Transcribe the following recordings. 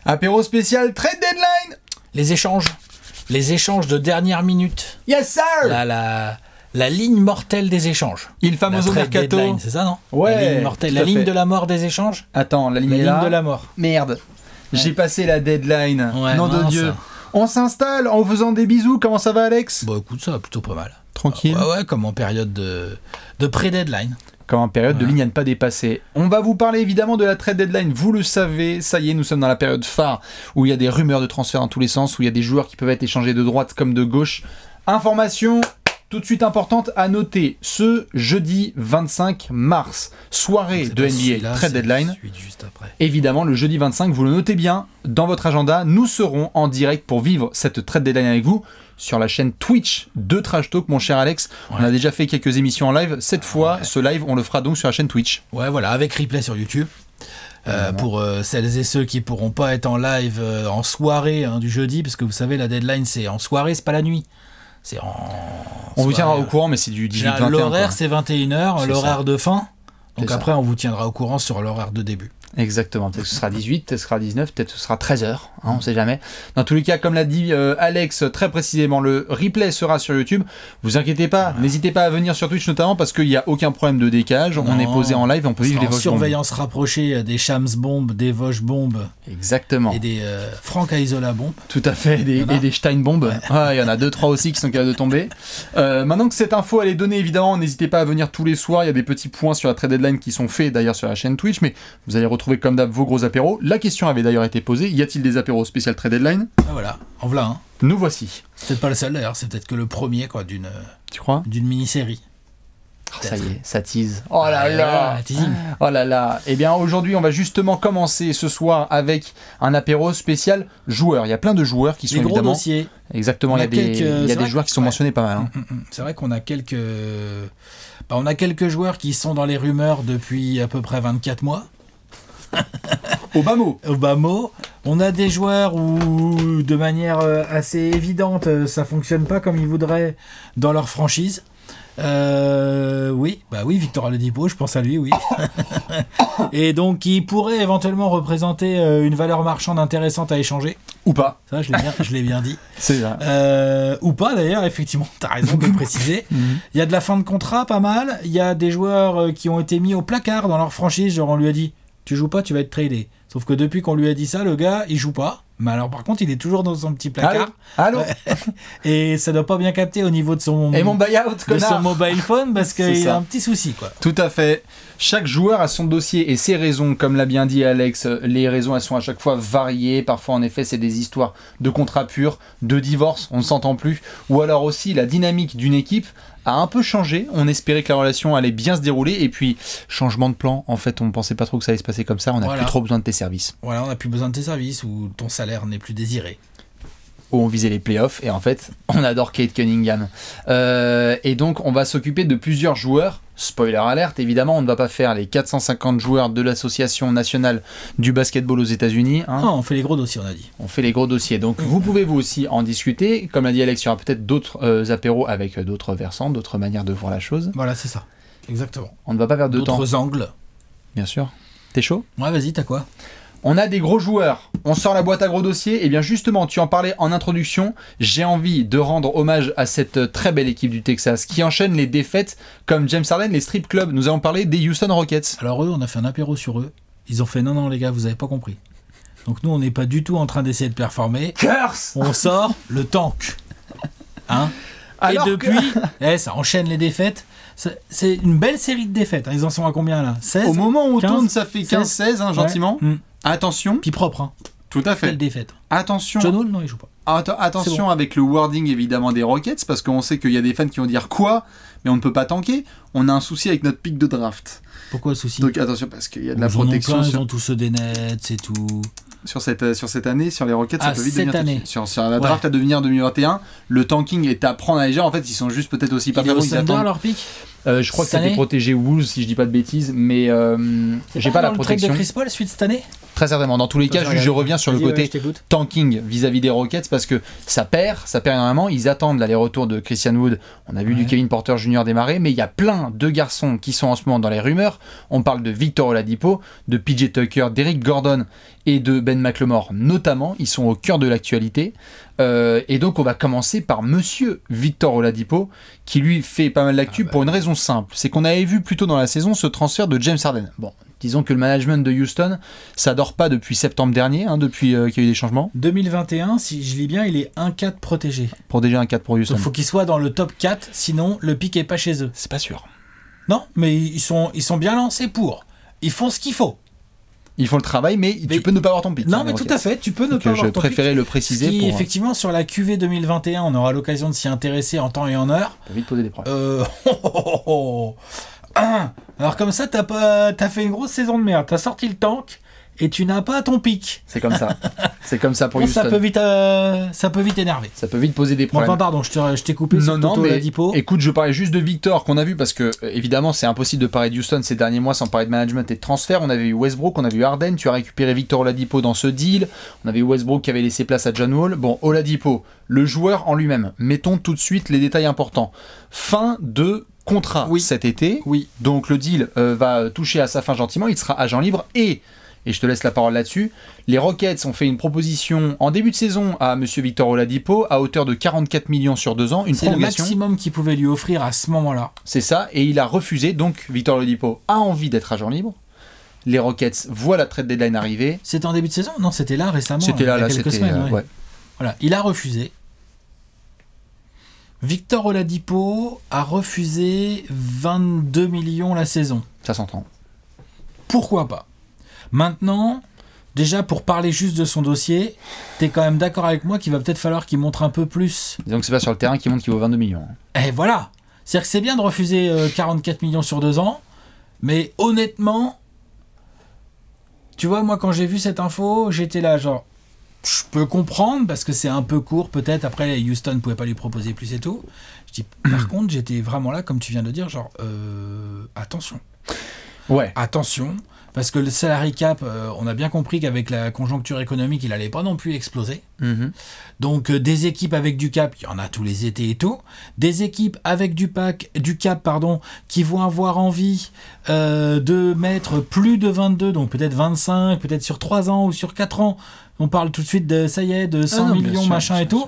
Apéro spécial trade deadline. Les échanges de dernière minute. Yes sir. La ligne mortelle des échanges. Il famoso mercato. C'est ça, non? Ouais. La ligne mortelle, la ligne de la mort des échanges. Attends, la ligne de la mort. Merde. Ouais. J'ai passé la deadline. Ouais, nom de Dieu. On s'installe en faisant des bisous. Comment ça va, Alex? Bon, écoute, ça va plutôt pas mal. Tranquille. Ouais, comme en période de pré-deadline. Comme en période de ligne à ne pas dépasser. On va vous parler évidemment de la trade deadline. Vous le savez, ça y est, nous sommes dans la période phare où il y a des rumeurs de transfert dans tous les sens, où il y a des joueurs qui peuvent être échangés de droite comme de gauche. Information tout de suite importante à noter, ce jeudi 25 mars, soirée de NBA trade deadline. Juste après. Évidemment, le jeudi 25, vous le notez bien dans votre agenda, nous serons en direct pour vivre cette trade deadline avec vous sur la chaîne Twitch de Trash Talk, mon cher Alex. Ouais. On a déjà fait quelques émissions en live. Cette fois, ce live, on le fera donc sur la chaîne Twitch. Ouais, voilà, avec replay sur YouTube. Pour celles et ceux qui pourront pas être en live en soirée du jeudi, parce que vous savez, la deadline, c'est en soirée, c'est pas la nuit. C'est on vous tiendra au courant, mais c'est du 18-21. L'horaire, c'est 21h, l'horaire de fin. Donc après, ça. On vous tiendra au courant sur l'horaire de début. Exactement, peut-être que ce sera 18, peut-être que ce sera 19, peut-être que ce sera 13h, on ne sait jamais. Dans tous les cas, comme l'a dit Alex très précisément, le replay sera sur YouTube. Vous inquiétez pas, n'hésitez pas à venir sur Twitch notamment parce qu'il n'y a aucun problème de décalage. On est posé en live, on peut vivre les Vosges bombes. Surveillance rapprochée des Shams bombes, des Vosges bombes. Exactement. Et des Franck Aizola bombes. Tout à fait, et des Stein bombes. Ouais. Il y en a 2-3 aussi qui sont capables de tomber. Maintenant que cette info elle est donnée, évidemment, n'hésitez pas à venir tous les soirs. Il y a des petits points sur la trade deadline qui sont faits d'ailleurs sur la chaîne Twitch, mais vous allez retrouver comme d'hab vos gros apéros. La question avait d'ailleurs été posée, y a-t-il des apéros spécial trade deadline? Voilà, en voilà un. Nous voici. C'est peut-être pas le seul d'ailleurs, c'est peut-être que le premier quoi d'une. Tu crois? D'une mini-série. Ça y est, ça tease. Oh là là. Oh là là. Eh bien aujourd'hui, on va justement commencer ce soir avec un apéro spécial joueurs. Il y a plein de joueurs qui sont gros évidemment. Dossiers. Exactement. Il y a des joueurs qui sont mentionnés pas mal. Hein. C'est vrai qu'on a quelques. On a quelques joueurs qui sont dans les rumeurs depuis à peu près 24 mois. Au bas mot. On a des joueurs où, de manière assez évidente, ça fonctionne pas comme ils voudraient dans leur franchise. Oui, Victor Oladipo, je pense à lui, oui. Et donc, qui pourrait éventuellement représenter une valeur marchande intéressante à échanger. Ou pas. Ça, je l'ai bien dit. C'est vrai. Ou pas, d'ailleurs, effectivement, t'as raison de le préciser. Il y a de la fin de contrat, pas mal. Il y a des joueurs qui ont été mis au placard dans leur franchise, genre on lui a dit tu joues pas, tu vas être tradé. Sauf que depuis qu'on lui a dit ça, le gars, il joue pas. Mais alors, par contre, il est toujours dans son petit placard. Allô. Et ça doit pas bien capter au niveau de son... Et mon buyout, connard. De son mobile phone, parce qu'il a un petit souci, quoi. Tout à fait. Chaque joueur a son dossier et ses raisons, comme l'a bien dit Alex. Les raisons, elles sont à chaque fois variées. Parfois, en effet, c'est des histoires de contrat pur, de divorce, on ne s'entend plus. Ou alors aussi, la dynamique d'une équipe a un peu changé. On espérait que la relation allait bien se dérouler. Et puis, changement de plan. En fait, on ne pensait pas trop que ça allait se passer comme ça. On n'a plus trop besoin de tes services. Voilà, on n'a plus besoin de tes services ou ton salaire n'est plus désiré. Où on visait les playoffs. Et en fait, on adore Kate Cunningham. Et donc, on va s'occuper de plusieurs joueurs. Spoiler alerte, évidemment, on ne va pas faire les 450 joueurs de l'Association nationale du basketball aux États-Unis. Hein. Non, on fait les gros dossiers, on a dit. On fait les gros dossiers. Donc, vous pouvez vous aussi en discuter. Comme l'a dit Alex, il y aura peut-être d'autres apéros avec d'autres versants, d'autres manières de voir la chose. Voilà, c'est ça. Exactement. On ne va pas perdre de temps. D'autres angles. Bien sûr. T'es chaud? Ouais, vas-y, t'as quoi? On a des gros joueurs, on sort la boîte à gros dossiers, et bien justement, tu en parlais en introduction, j'ai envie de rendre hommage à cette très belle équipe du Texas qui enchaîne les défaites comme James Harden, les strip clubs. Nous allons parler des Houston Rockets. Alors eux, on a fait un apéro sur eux, ils ont fait non les gars, vous avez pas compris. Donc nous, on n'est pas du tout en train d'essayer de performer. Curse. On sort le tank. Hein? Alors et depuis, ça enchaîne les défaites. C'est une belle série de défaites. Ils en sont à combien là? 16? Au moment où on 15, tourne, ça fait 15-16, hein, gentiment. Ouais. Attention. Puis propre, hein. Tout à fait. Belle défaite. Attention. John Wall, non, il joue pas. Attention avec le wording évidemment des Rockets, parce qu'on sait qu'il y a des fans qui vont dire quoi, mais on ne peut pas tanker. On a un souci avec notre pick de draft. Pourquoi le souci? Donc attention, parce qu'il y a de la protection. Ils ont tous des nets, c'est tout. Sur cette année, sur les Rockets, ça peut vite cette devenir année. Sur la draft à devenir 2021, le tanking est à prendre à légère. En fait, ils sont juste peut-être aussi pas favoris. Ils attendent leur pick. Je crois que c'était protégé Wolves, si je dis pas de bêtises, mais j'ai pas la protection. Le trade de Chris Paul suite cette année. Très certainement. Dans tous les cas, je reviens sur le côté tanking vis-à-vis des Rockets parce que ça perd énormément. Ils attendent l'aller-retour de Christian Wood. On a vu du Kevin Porter Jr. démarrer, mais il y a plein de garçons qui sont en ce moment dans les rumeurs. On parle de Victor Oladipo, de PJ Tucker, d'Eric Gordon et de Ben McLemore notamment. Ils sont au cœur de l'actualité. Et donc on va commencer par monsieur Victor Oladipo qui lui fait pas mal d'actu pour une raison simple. C'est qu'on avait vu plus tôt dans la saison ce transfert de James Harden. Bon, disons que le management de Houston, ça dort pas depuis septembre dernier, depuis qu'il y a eu des changements. 2021, si je lis bien, il est 1-4 protégé. Protégé 1-4 pour Houston. Donc il faut qu'il soit dans le top 4, sinon le pic est pas chez eux. C'est pas sûr. Non, mais ils sont bien lancés pour. Ils font ce qu'il faut. Ils font le travail, mais tu peux ne pas avoir ton pic. Non, mais tout à fait, tu peux ne pas avoir ton pic. Je préférais le préciser. Effectivement, sur la QV 2021, on aura l'occasion de s'y intéresser en temps et en heure. T'as vite posé des problèmes. Alors comme ça, t'as fait une grosse saison de merde. T'as sorti le tank et tu n'as pas ton pic. C'est comme ça. C'est comme ça pour Houston. Ça peut vite énerver. Ça peut vite poser des problèmes. Enfin, pardon, je t'ai coupé. Non, mais écoute, je parlais juste de Victor qu'on a vu parce que évidemment, c'est impossible de parler de Houston ces derniers mois sans parler de management et de transfert. On avait eu Westbrook, on avait eu Harden. Tu as récupéré Victor Oladipo dans ce deal. On avait eu Westbrook qui avait laissé place à John Wall. Bon, Oladipo, le joueur en lui-même. Mettons tout de suite les détails importants. Fin de contrat cet été. Oui. Donc le deal va toucher à sa fin gentiment. Il sera agent libre et je te laisse la parole là-dessus, les Rockets ont fait une proposition en début de saison à monsieur Victor Oladipo à hauteur de 44 millions sur 2 ans, une prolongation. C'est le maximum qu'ils pouvaient lui offrir à ce moment-là. C'est ça, et il a refusé, donc Victor Oladipo a envie d'être agent libre. Les Rockets voient la trade deadline arriver. C'était en début de saison ? Non, c'était là récemment. C'était là, quelques semaines. Ouais. Voilà, il a refusé. Victor Oladipo a refusé 22 millions la saison. Ça s'entend. Pourquoi pas ? Maintenant, déjà pour parler juste de son dossier, t'es quand même d'accord avec moi qu'il va peut-être falloir qu'il montre un peu plus. Disons que c'est pas sur le terrain qu'il montre qu'il vaut 22 millions. Et voilà. C'est-à-dire que c'est bien de refuser 44 millions sur 2 ans, mais honnêtement, tu vois, moi quand j'ai vu cette info, j'étais là genre, je peux comprendre parce que c'est un peu court peut-être, après Houston ne pouvait pas lui proposer plus et tout. Je dis, par contre, j'étais vraiment là, comme tu viens de dire, genre, attention. Ouais. Attention. Parce que le salary cap, on a bien compris qu'avec la conjoncture économique, il n'allait pas non plus exploser. Mm-hmm. Donc des équipes avec du cap, il y en a tous les étés et tout. Des équipes avec du cap, qui vont avoir envie de mettre plus de 22, donc peut-être 25, peut-être sur 3 ans ou sur 4 ans. On parle tout de suite de, ça y est, de 100 millions, sûr, machin et tout.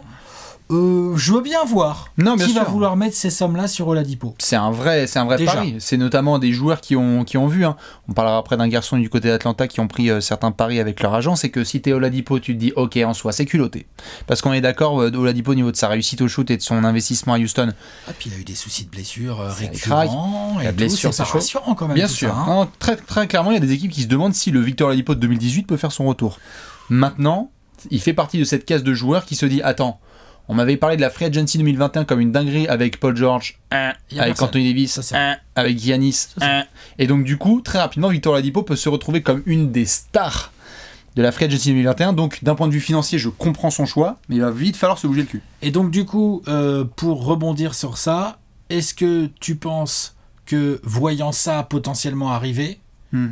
Je veux bien voir qui va vouloir mettre ces sommes-là sur Oladipo. C'est un vrai pari. C'est notamment des joueurs qui ont vu. On parlera après d'un garçon du côté d'Atlanta qui ont pris certains paris avec leur agent. C'est que si t'es Oladipo, tu te dis ok, en soi, c'est culotté. Parce qu'on est d'accord, Oladipo au niveau de sa réussite au shoot et de son investissement à Houston. Ah, puis il a eu des soucis de blessures récurrents. La blessure, c'est rassurant quand même. Bien sûr. Ça, non, très, très clairement, il y a des équipes qui se demandent si le Victor Oladipo de 2018 peut faire son retour. Maintenant, il fait partie de cette case de joueurs qui se dit attends. On m'avait parlé de la Free Agency 2021 comme une dinguerie avec Paul George, avec Anthony Davis, avec Giannis. Et donc du coup, très rapidement, Victor Oladipo peut se retrouver comme une des stars de la Free Agency 2021. Donc d'un point de vue financier, je comprends son choix, mais il va vite falloir se bouger le cul. Et donc du coup, pour rebondir sur ça, est-ce que tu penses que voyant ça potentiellement arriver,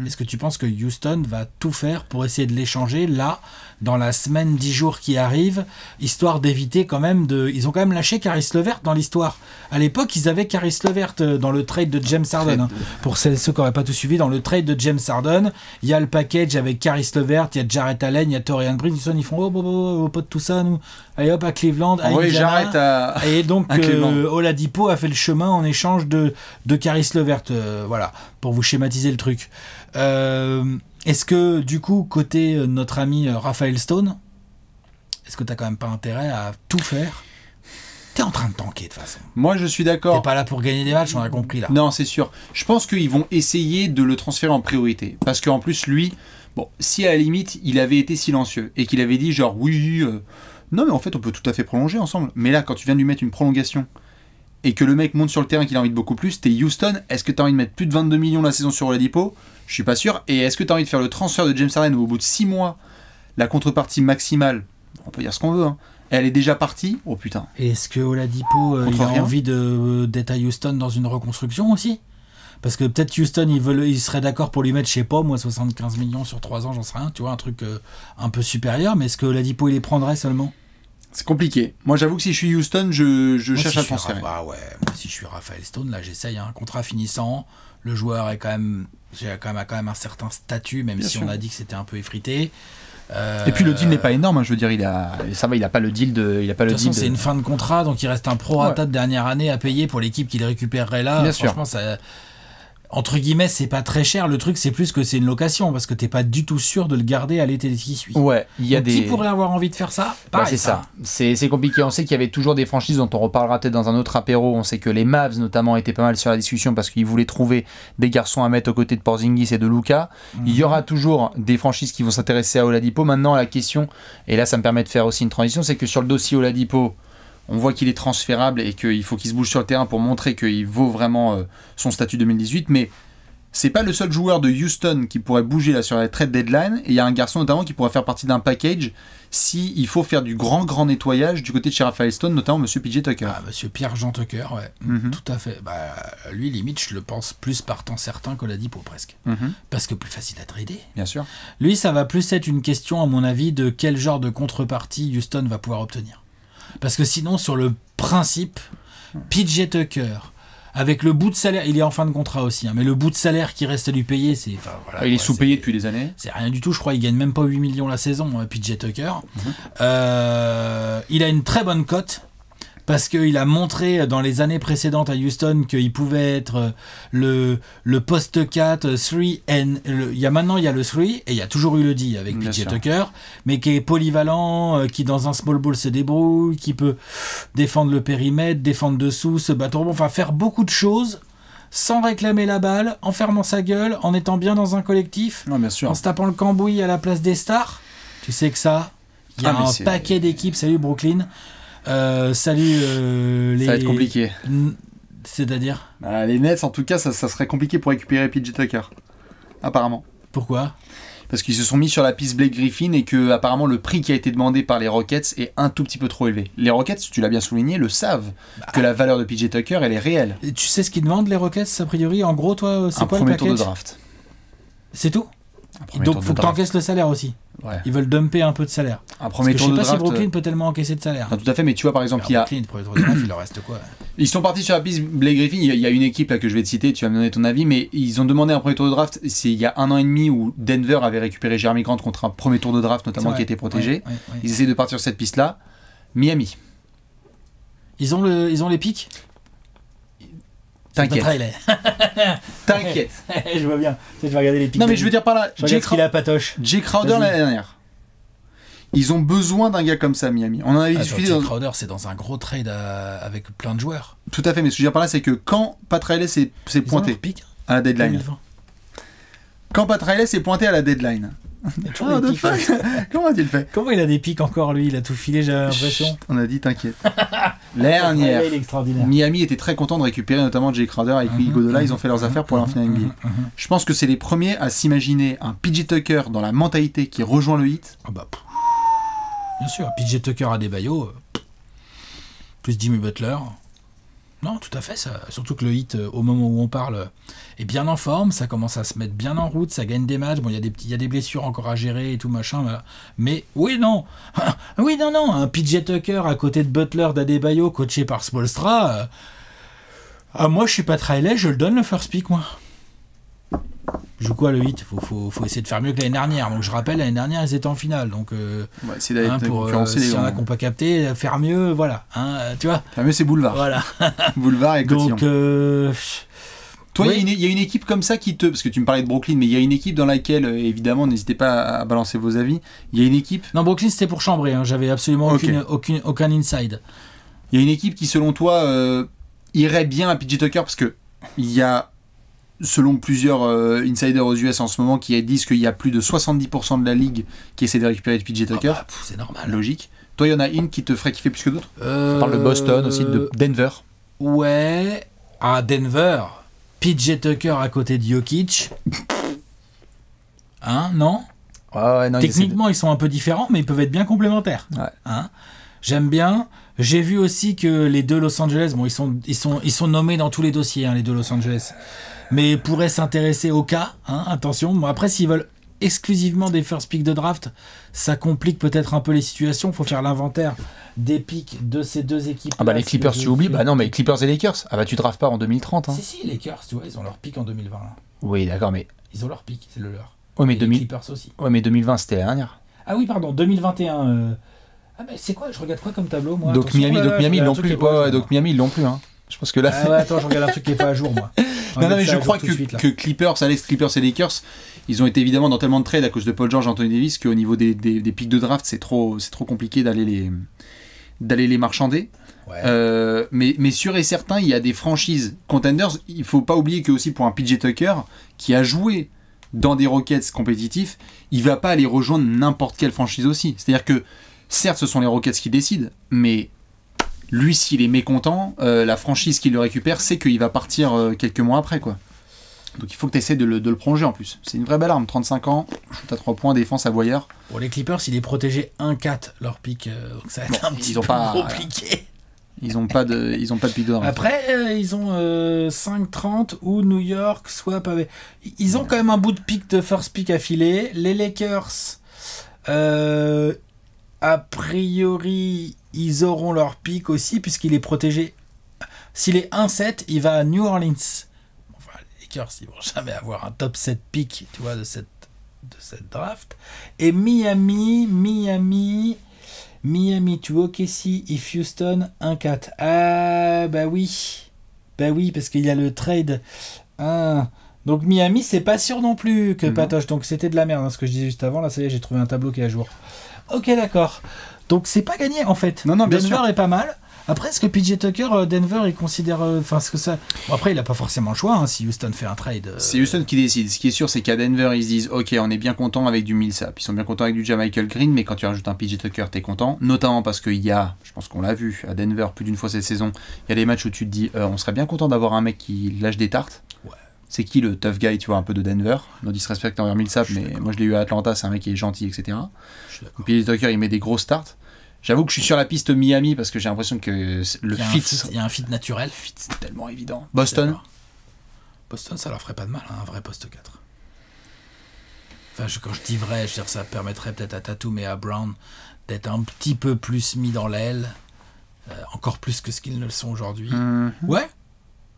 est-ce que tu penses que Houston va tout faire pour essayer de l'échanger là, dans la semaine 10 jours qui arrivent, histoire d'éviter quand même de... Ils ont quand même lâché Caris LeVert dans l'histoire. À l'époque, ils avaient Caris LeVert dans le trade de James Harden. Pour ceux qui n'auraient pas tout suivi, dans le trade de James Harden, il y a le package avec Caris LeVert, il y a Jarrett Allen, il y a Taurean Prince, ils font oh, pas de tout ça, nous. Allez hop, à Cleveland, à oui, Indiana. j'arrête à... Et donc, Oladipo a fait le chemin en échange de Caris LeVert. Voilà, pour vous schématiser le truc. Est-ce que, du coup, côté notre ami Raphaël Stone, est-ce que t'as quand même pas intérêt à tout faire ? T'es en train de tanker, de toute façon. Moi, je suis d'accord. T'es pas là pour gagner des matchs, on a compris, là. Non, c'est sûr. Je pense qu'ils vont essayer de le transférer en priorité. Parce qu'en plus, lui, bon, si à la limite, il avait été silencieux et qu'il avait dit genre, oui, non, mais en fait, on peut tout à fait prolonger ensemble. Mais là, quand tu viens de lui mettre une prolongation et que le mec monte sur le terrain qu'il a envie de beaucoup plus, t'es Houston, est-ce que t'as envie de mettre plus de 22 millions la saison sur Oladipo ? Je suis pas sûr. Et est-ce que t'as envie de faire le transfert de James Harden où au bout de 6 mois, la contrepartie maximale, on peut dire ce qu'on veut, Elle est déjà partie. Oh putain. Et est-ce que Oladipo, il a envie d'être à Houston dans une reconstruction aussi? Parce que peut-être Houston, il serait d'accord pour lui mettre, je sais pas, moi, 75 millions sur 3 ans, j'en sais rien, tu vois, un truc un peu supérieur, mais est-ce que Oladipo, il les prendrait seulement? C'est compliqué. Moi, j'avoue que si je suis Houston, je cherche à transférer. Ah ouais, moi, si je suis Raphaël Stone, là, j'essaye un contrat finissant. Le joueur a quand même un certain statut, même si on a dit que c'était un peu effrité. Et puis le deal n'est pas énorme, hein, je veux dire, il a pas le deal de. De toute façon, c'est une fin de contrat, donc il reste un prorata de dernière année à payer pour l'équipe qui le récupérerait là. Bien Franchement, ça. Entre guillemets, c'est pas très cher. Le truc, c'est plus que c'est une location parce que t'es pas du tout sûr de le garder à l'été qui suit. Ouais, il y a Qui pourrait avoir envie de faire ça? Pareil, c'est ça. C'est compliqué. On sait qu'il y avait toujours des franchises dont on reparlera peut-être dans un autre apéro. On sait que les Mavs, notamment, étaient pas mal sur la discussion parce qu'ils voulaient trouver des garçons à mettre aux côtés de Porzingis et de Luka. Il y aura toujours des franchises qui vont s'intéresser à Oladipo. Maintenant, la question, et là, ça me permet de faire aussi une transition, c'est que sur le dossier Oladipo, on voit qu'il est transférable et qu'il faut qu'il se bouge sur le terrain pour montrer qu'il vaut vraiment son statut 2018. Mais c'est pas le seul joueur de Houston qui pourrait bouger là sur la trade deadline, et il y a un garçon notamment qui pourrait faire partie d'un package si il faut faire du grand nettoyage du côté de chez Raphaël Stone, notamment Monsieur PJ Tucker. Ah, Monsieur Pierre-Jean Tucker, ouais, tout à fait. Bah, lui, limite, je le pense plus partant certain qu'Oladipo presque. Parce que plus facile à trader. Bien sûr. Lui, ça va plus être une question, à mon avis, de quel genre de contrepartie Houston va pouvoir obtenir. Parce que sinon, sur le principe, PJ Tucker, avec le bout de salaire, il est en fin de contrat aussi, hein, mais le bout de salaire qui reste à lui payer, c'est... Enfin, voilà, il est sous-payé depuis des années. C'est rien du tout, je crois, il gagne même pas 8 millions la saison, PJ Tucker. Il a une très bonne cote, parce qu'il a montré dans les années précédentes à Houston qu'il pouvait être le poste 4, 3, maintenant il y a le 3, et il y a toujours eu le D avec PJ Tucker, mais qui est polyvalent, qui dans un small ball se débrouille, qui peut défendre le périmètre, défendre dessous, se battre au bon, enfin faire beaucoup de choses sans réclamer la balle, en fermant sa gueule, en étant bien dans un collectif, bien sûr. En se tapant le cambouis à la place des stars. Tu sais que ça, il y a un paquet d'équipes, salut Brooklyn. Salut les... Ça va être compliqué. C'est-à-dire les Nets, en tout cas, ça serait compliqué pour récupérer PJ Tucker. Apparemment. Pourquoi? Parce qu'ils se sont mis sur la piste Blake Griffin et que apparemment le prix qui a été demandé par les Rockets est un tout petit peu trop élevé. Les Rockets, tu l'as bien souligné, le savent que la valeur de PJ Tucker, elle est réelle. Et tu sais ce qu'ils demandent les Rockets a priori? En gros, toi, c'est quoi le package? Un premier tour de draft. C'est tout? Donc faut que tu encaisses le salaire aussi. Ouais. Ils veulent dumper un peu de salaire. Un premier tour de draft. Je sais pas si Brooklyn peut tellement encaisser de salaire. Non, tout à fait, mais tu vois par exemple qu'il y a... Brooklyn, premier tour de draft, il leur reste quoi? Ils sont partis sur la piste Blake Griffin. Il y a une équipe là que je vais te citer, tu vas me donner ton avis, mais ils ont demandé un premier tour de draft. C'est il y a 1 an et demi où Denver avait récupéré Jeremy Grant contre un premier tour de draft notamment qui était protégé. Ouais. Ils essaient de partir sur cette piste là. Miami. Ils ont les pics? T'inquiète. T'inquiète. Je vois bien. Je vais regarder les pics. Non, mais je veux dire par là, Jay Crowder l'année dernière. Ils ont besoin d'un gars comme ça, Miami. On en avait discuté. Jay Crowder, c'est dans un gros trade avec plein de joueurs. Tout à fait, mais ce que je veux dire par là, c'est que quand Pat Riley s'est pointé à la deadline. 2020. Quand Pat Riley s'est pointé à la deadline. Comment a-t-il fait? Comment il a des pics encore, lui? Il a tout filé, j'ai l'impression. On a dit, t'inquiète. L'année dernière, Miami était très content de récupérer notamment Jay Crowder et Iguodala. Ils ont fait leurs affaires pour aller en finale NBA. Je pense que c'est les premiers à s'imaginer un PJ Tucker dans la mentalité qui rejoint le Heat. Bien sûr, PJ Tucker à Adebayo, plus Jimmy Butler. Non, tout à fait, ça. Surtout que le Heat, au moment où on parle, est bien en forme, ça commence à se mettre bien en route, ça gagne des matchs. Bon, il y a des blessures encore à gérer et tout machin, voilà. Mais non, un PJ Tucker à côté de Butler, d'Adebayo, coaché par Spoelstra. Moi, je suis pas Riley, je le donne le first pick, moi. Je joue quoi le 8? Faut essayer de faire mieux que l'année dernière. Donc je rappelle, l'année dernière, ils étaient en finale. Donc essayer d'aller concurrencer les s'il y en grands. a qui n'ont pas capté, faire mieux, voilà. Tu vois? Faire mieux, c'est Boulevard. Voilà. Boulevard et Cotillon. Donc, toi, il y a une équipe comme ça qui te... Parce que tu me parlais de Brooklyn, mais il y a une équipe dans laquelle, évidemment, n'hésitez pas à balancer vos avis. Il y a une équipe... Non, Brooklyn, c'était pour chambrer. Hein. J'avais absolument aucun inside. Il y a une équipe qui, selon toi, irait bien à PJ Tucker parce que il y a... Selon plusieurs insiders aux US en ce moment qui disent qu'il y a plus de 70% de la ligue qui essaie de récupérer PJ Tucker. C'est normal. Logique. Toi, il y en a une qui te ferait kiffer plus que d'autres? On parle de Boston aussi, de Denver. Ouais. À Denver, PJ Tucker à côté de Jokic. Non ouais, non. Techniquement, ils sont un peu différents, mais ils peuvent être bien complémentaires. Ouais. J'aime bien. J'ai vu aussi que les deux Los Angeles, bon, ils sont nommés dans tous les dossiers, hein, les deux Los Angeles, mais pourraient s'intéresser au cas, hein, attention. Bon, après, s'ils veulent exclusivement des first picks de draft, ça complique peut-être un peu les situations. Il faut faire l'inventaire des picks de ces deux équipes. Ah bah les Clippers, tu oublies. Bah non, mais Clippers et Lakers. Ah bah tu drafts pas en 2030. Hein. Si, les Lakers, tu vois, ils ont leur pick en 2020. Là. Oui, d'accord, mais... Ils ont leur pick, c'est le leur. Ouais, mais, les Clippers aussi. Ouais, mais 2020, c'était la dernière. Ah oui, pardon, 2021... Ah mais c'est quoi? Je regarde quoi comme tableau moi? Donc Miami, ils l'ont plus. Ouais, donc Miami, ils l'ont plus. Hein. Je pense que là. Ah ouais, attends, je regarde un truc qui est pas à jour moi. Non, mais je crois que Clippers, Clippers et Lakers, ils ont été évidemment dans tellement de trades à cause de Paul George et Anthony Davis qu'au niveau des pics de draft, c'est trop compliqué d'aller les marchander. Ouais. Mais sûr et certain, il y a des franchises contenders. Il faut pas oublier que aussi pour un PJ Tucker qui a joué dans des Rockets compétitifs, il va pas aller rejoindre n'importe quelle franchise aussi. C'est-à-dire que certes, ce sont les Rockets qui décident, mais lui, s'il est mécontent, la franchise qui le récupère sait qu'il va partir quelques mois après, quoi. Donc il faut que tu essaies de le prolonger en plus. C'est une vraie belle arme, 35 ans, shoot à 3 points, défense à voyeur. Pour les Clippers, il est protégé 1-4 leur pick, donc ça va être un petit peu compliqué. Ils ont pas de pick de draft. Après, ils ont 5-30 ou New York swap avec. Ils ont quand même un bout de pick de first pick à filer. Les Lakers, a priori, ils auront leur pick aussi puisqu'il est protégé. S'il est 1-7, il va à New Orleans. Enfin, les Lakers, ils vont jamais avoir un top 7 pick, tu vois, de cette draft. Et Miami to OKC if Houston 1-4. Ah, bah oui, parce qu'il y a le trade. Ah. Donc Miami, c'est pas sûr non plus que Patoche. Donc c'était de la merde, hein, ce que je disais juste avant. Là, ça y est, j'ai trouvé un tableau qui est à jour. Ok, d'accord. Donc c'est pas gagné en fait. Non, bien Denver sûr. est pas mal. Après, est-ce que PJ Tucker, Denver, il considère. Enfin, ce que ça. Bon, après, il a pas forcément le choix hein, si Houston fait un trade. C'est Houston qui décide. Ce qui est sûr, c'est qu'à Denver, ils se disent ok, on est bien content avec du Millsap. Ils sont bien contents avec du Jamichael Green, mais quand tu rajoutes un PJ Tucker, t'es content. Notamment parce qu'il y a, je pense qu'on l'a vu à Denver plus d'une fois cette saison, il y a des matchs où tu te dis on serait bien content d'avoir un mec qui lâche des tartes. Ouais. C'est qui le tough guy, tu vois, un peu de Denver? No disrespect envers Millsap, mais moi je l'ai eu à Atlanta, c'est un mec qui est gentil, etc. PJ Tucker, il met des grosses tartes. J'avoue que je suis sur la piste Miami parce que j'ai l'impression que le fit. Il y a un fit naturel. C'est tellement évident. Boston, ça leur ferait pas de mal, hein, un vrai poste 4. Enfin, quand je dis vrai, je veux dire, ça permettrait peut-être à Tatum et à Brown d'être un petit peu plus mis dans l'aile, encore plus que ce qu'ils ne le sont aujourd'hui. Ouais.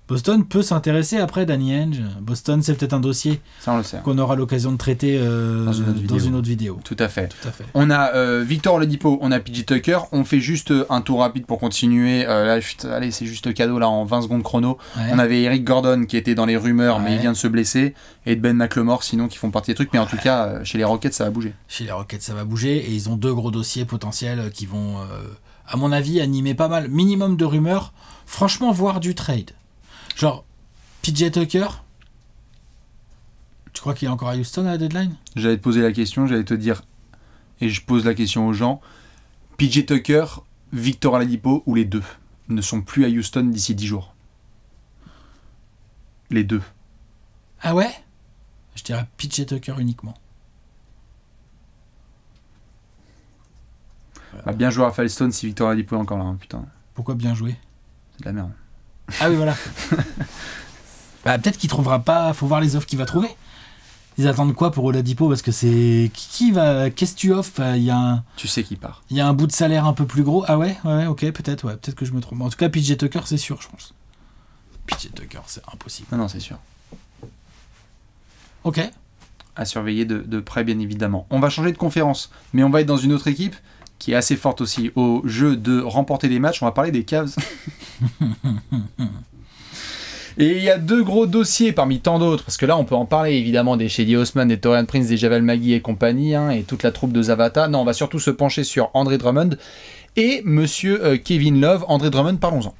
Boston peut s'intéresser après Danny Ainge. Boston, c'est peut-être un dossier ça on le sait. Qu'on aura l'occasion de traiter dans une autre vidéo. Tout à fait. On a Victor Oladipo, on a PJ Tucker. On fait juste un tour rapide pour continuer. Là, allez, c'est juste cadeau là en 20 secondes chrono. Ouais. On avait Eric Gordon qui était dans les rumeurs, mais il vient de se blesser. Et Ben McLemore, sinon, qui font partie des trucs. Mais en tout cas, chez les Rockets, ça va bouger. Chez les Rockets, ça va bouger. Et ils ont 2 gros dossiers potentiels qui vont, à mon avis, animer pas mal. Minimum de rumeurs. Franchement, voire du trade. Genre, PJ Tucker, tu crois qu'il est encore à Houston à la deadline? J'allais te poser la question, j'allais te dire, et je pose la question aux gens, PJ Tucker, Victor Oladipo ou les deux ne sont plus à Houston d'ici 10 jours. Les deux. Ah ouais? Je dirais PJ Tucker uniquement. Bah, bien joué à Raphaël Stone si Victor Oladipo est encore là, hein, putain. Pourquoi bien joué? C'est de la merde. Ah oui, voilà. Bah, peut-être qu'il trouvera pas. Faut voir les offres qu'il va trouver. Ils attendent quoi pour Oladipo? Parce que c'est. Qui va. Qu'est-ce que tu offres? Tu sais qui part. Il y a un bout de salaire un peu plus gros. Ah ouais, ok, peut-être, ouais. Peut-être que je me trompe. En tout cas, PJ Tucker, c'est sûr, je pense. PJ Tucker, c'est impossible. Non, c'est sûr. Ok. À surveiller de près, bien évidemment. On va changer de conférence, mais on va être dans une autre équipe qui est assez forte aussi au jeu de remporter des matchs. On va parler des Cavs. Et il y a 2 gros dossiers parmi tant d'autres, parce que là on peut en parler évidemment des Shady Osman, des Taurean Prince, des Javel McGee et compagnie, hein, et toute la troupe de Zavata. Non, on va surtout se pencher sur Andre Drummond et monsieur Kevin Love. Andre Drummond, parlons-en.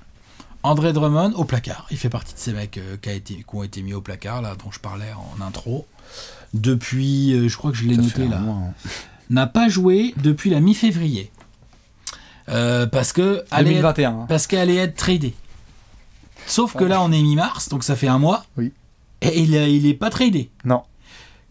Andre Drummond au placard. Il fait partie de ces mecs qui ont été mis au placard, là, dont je parlais en intro. Depuis, je crois que je l'ai noté là. N'a pas joué depuis la mi-février. Parce que 2021. Parce qu'elle allait être tradée. Sauf que là, on est mi-mars, donc ça fait un mois. Oui. Et il est pas tradé. Non.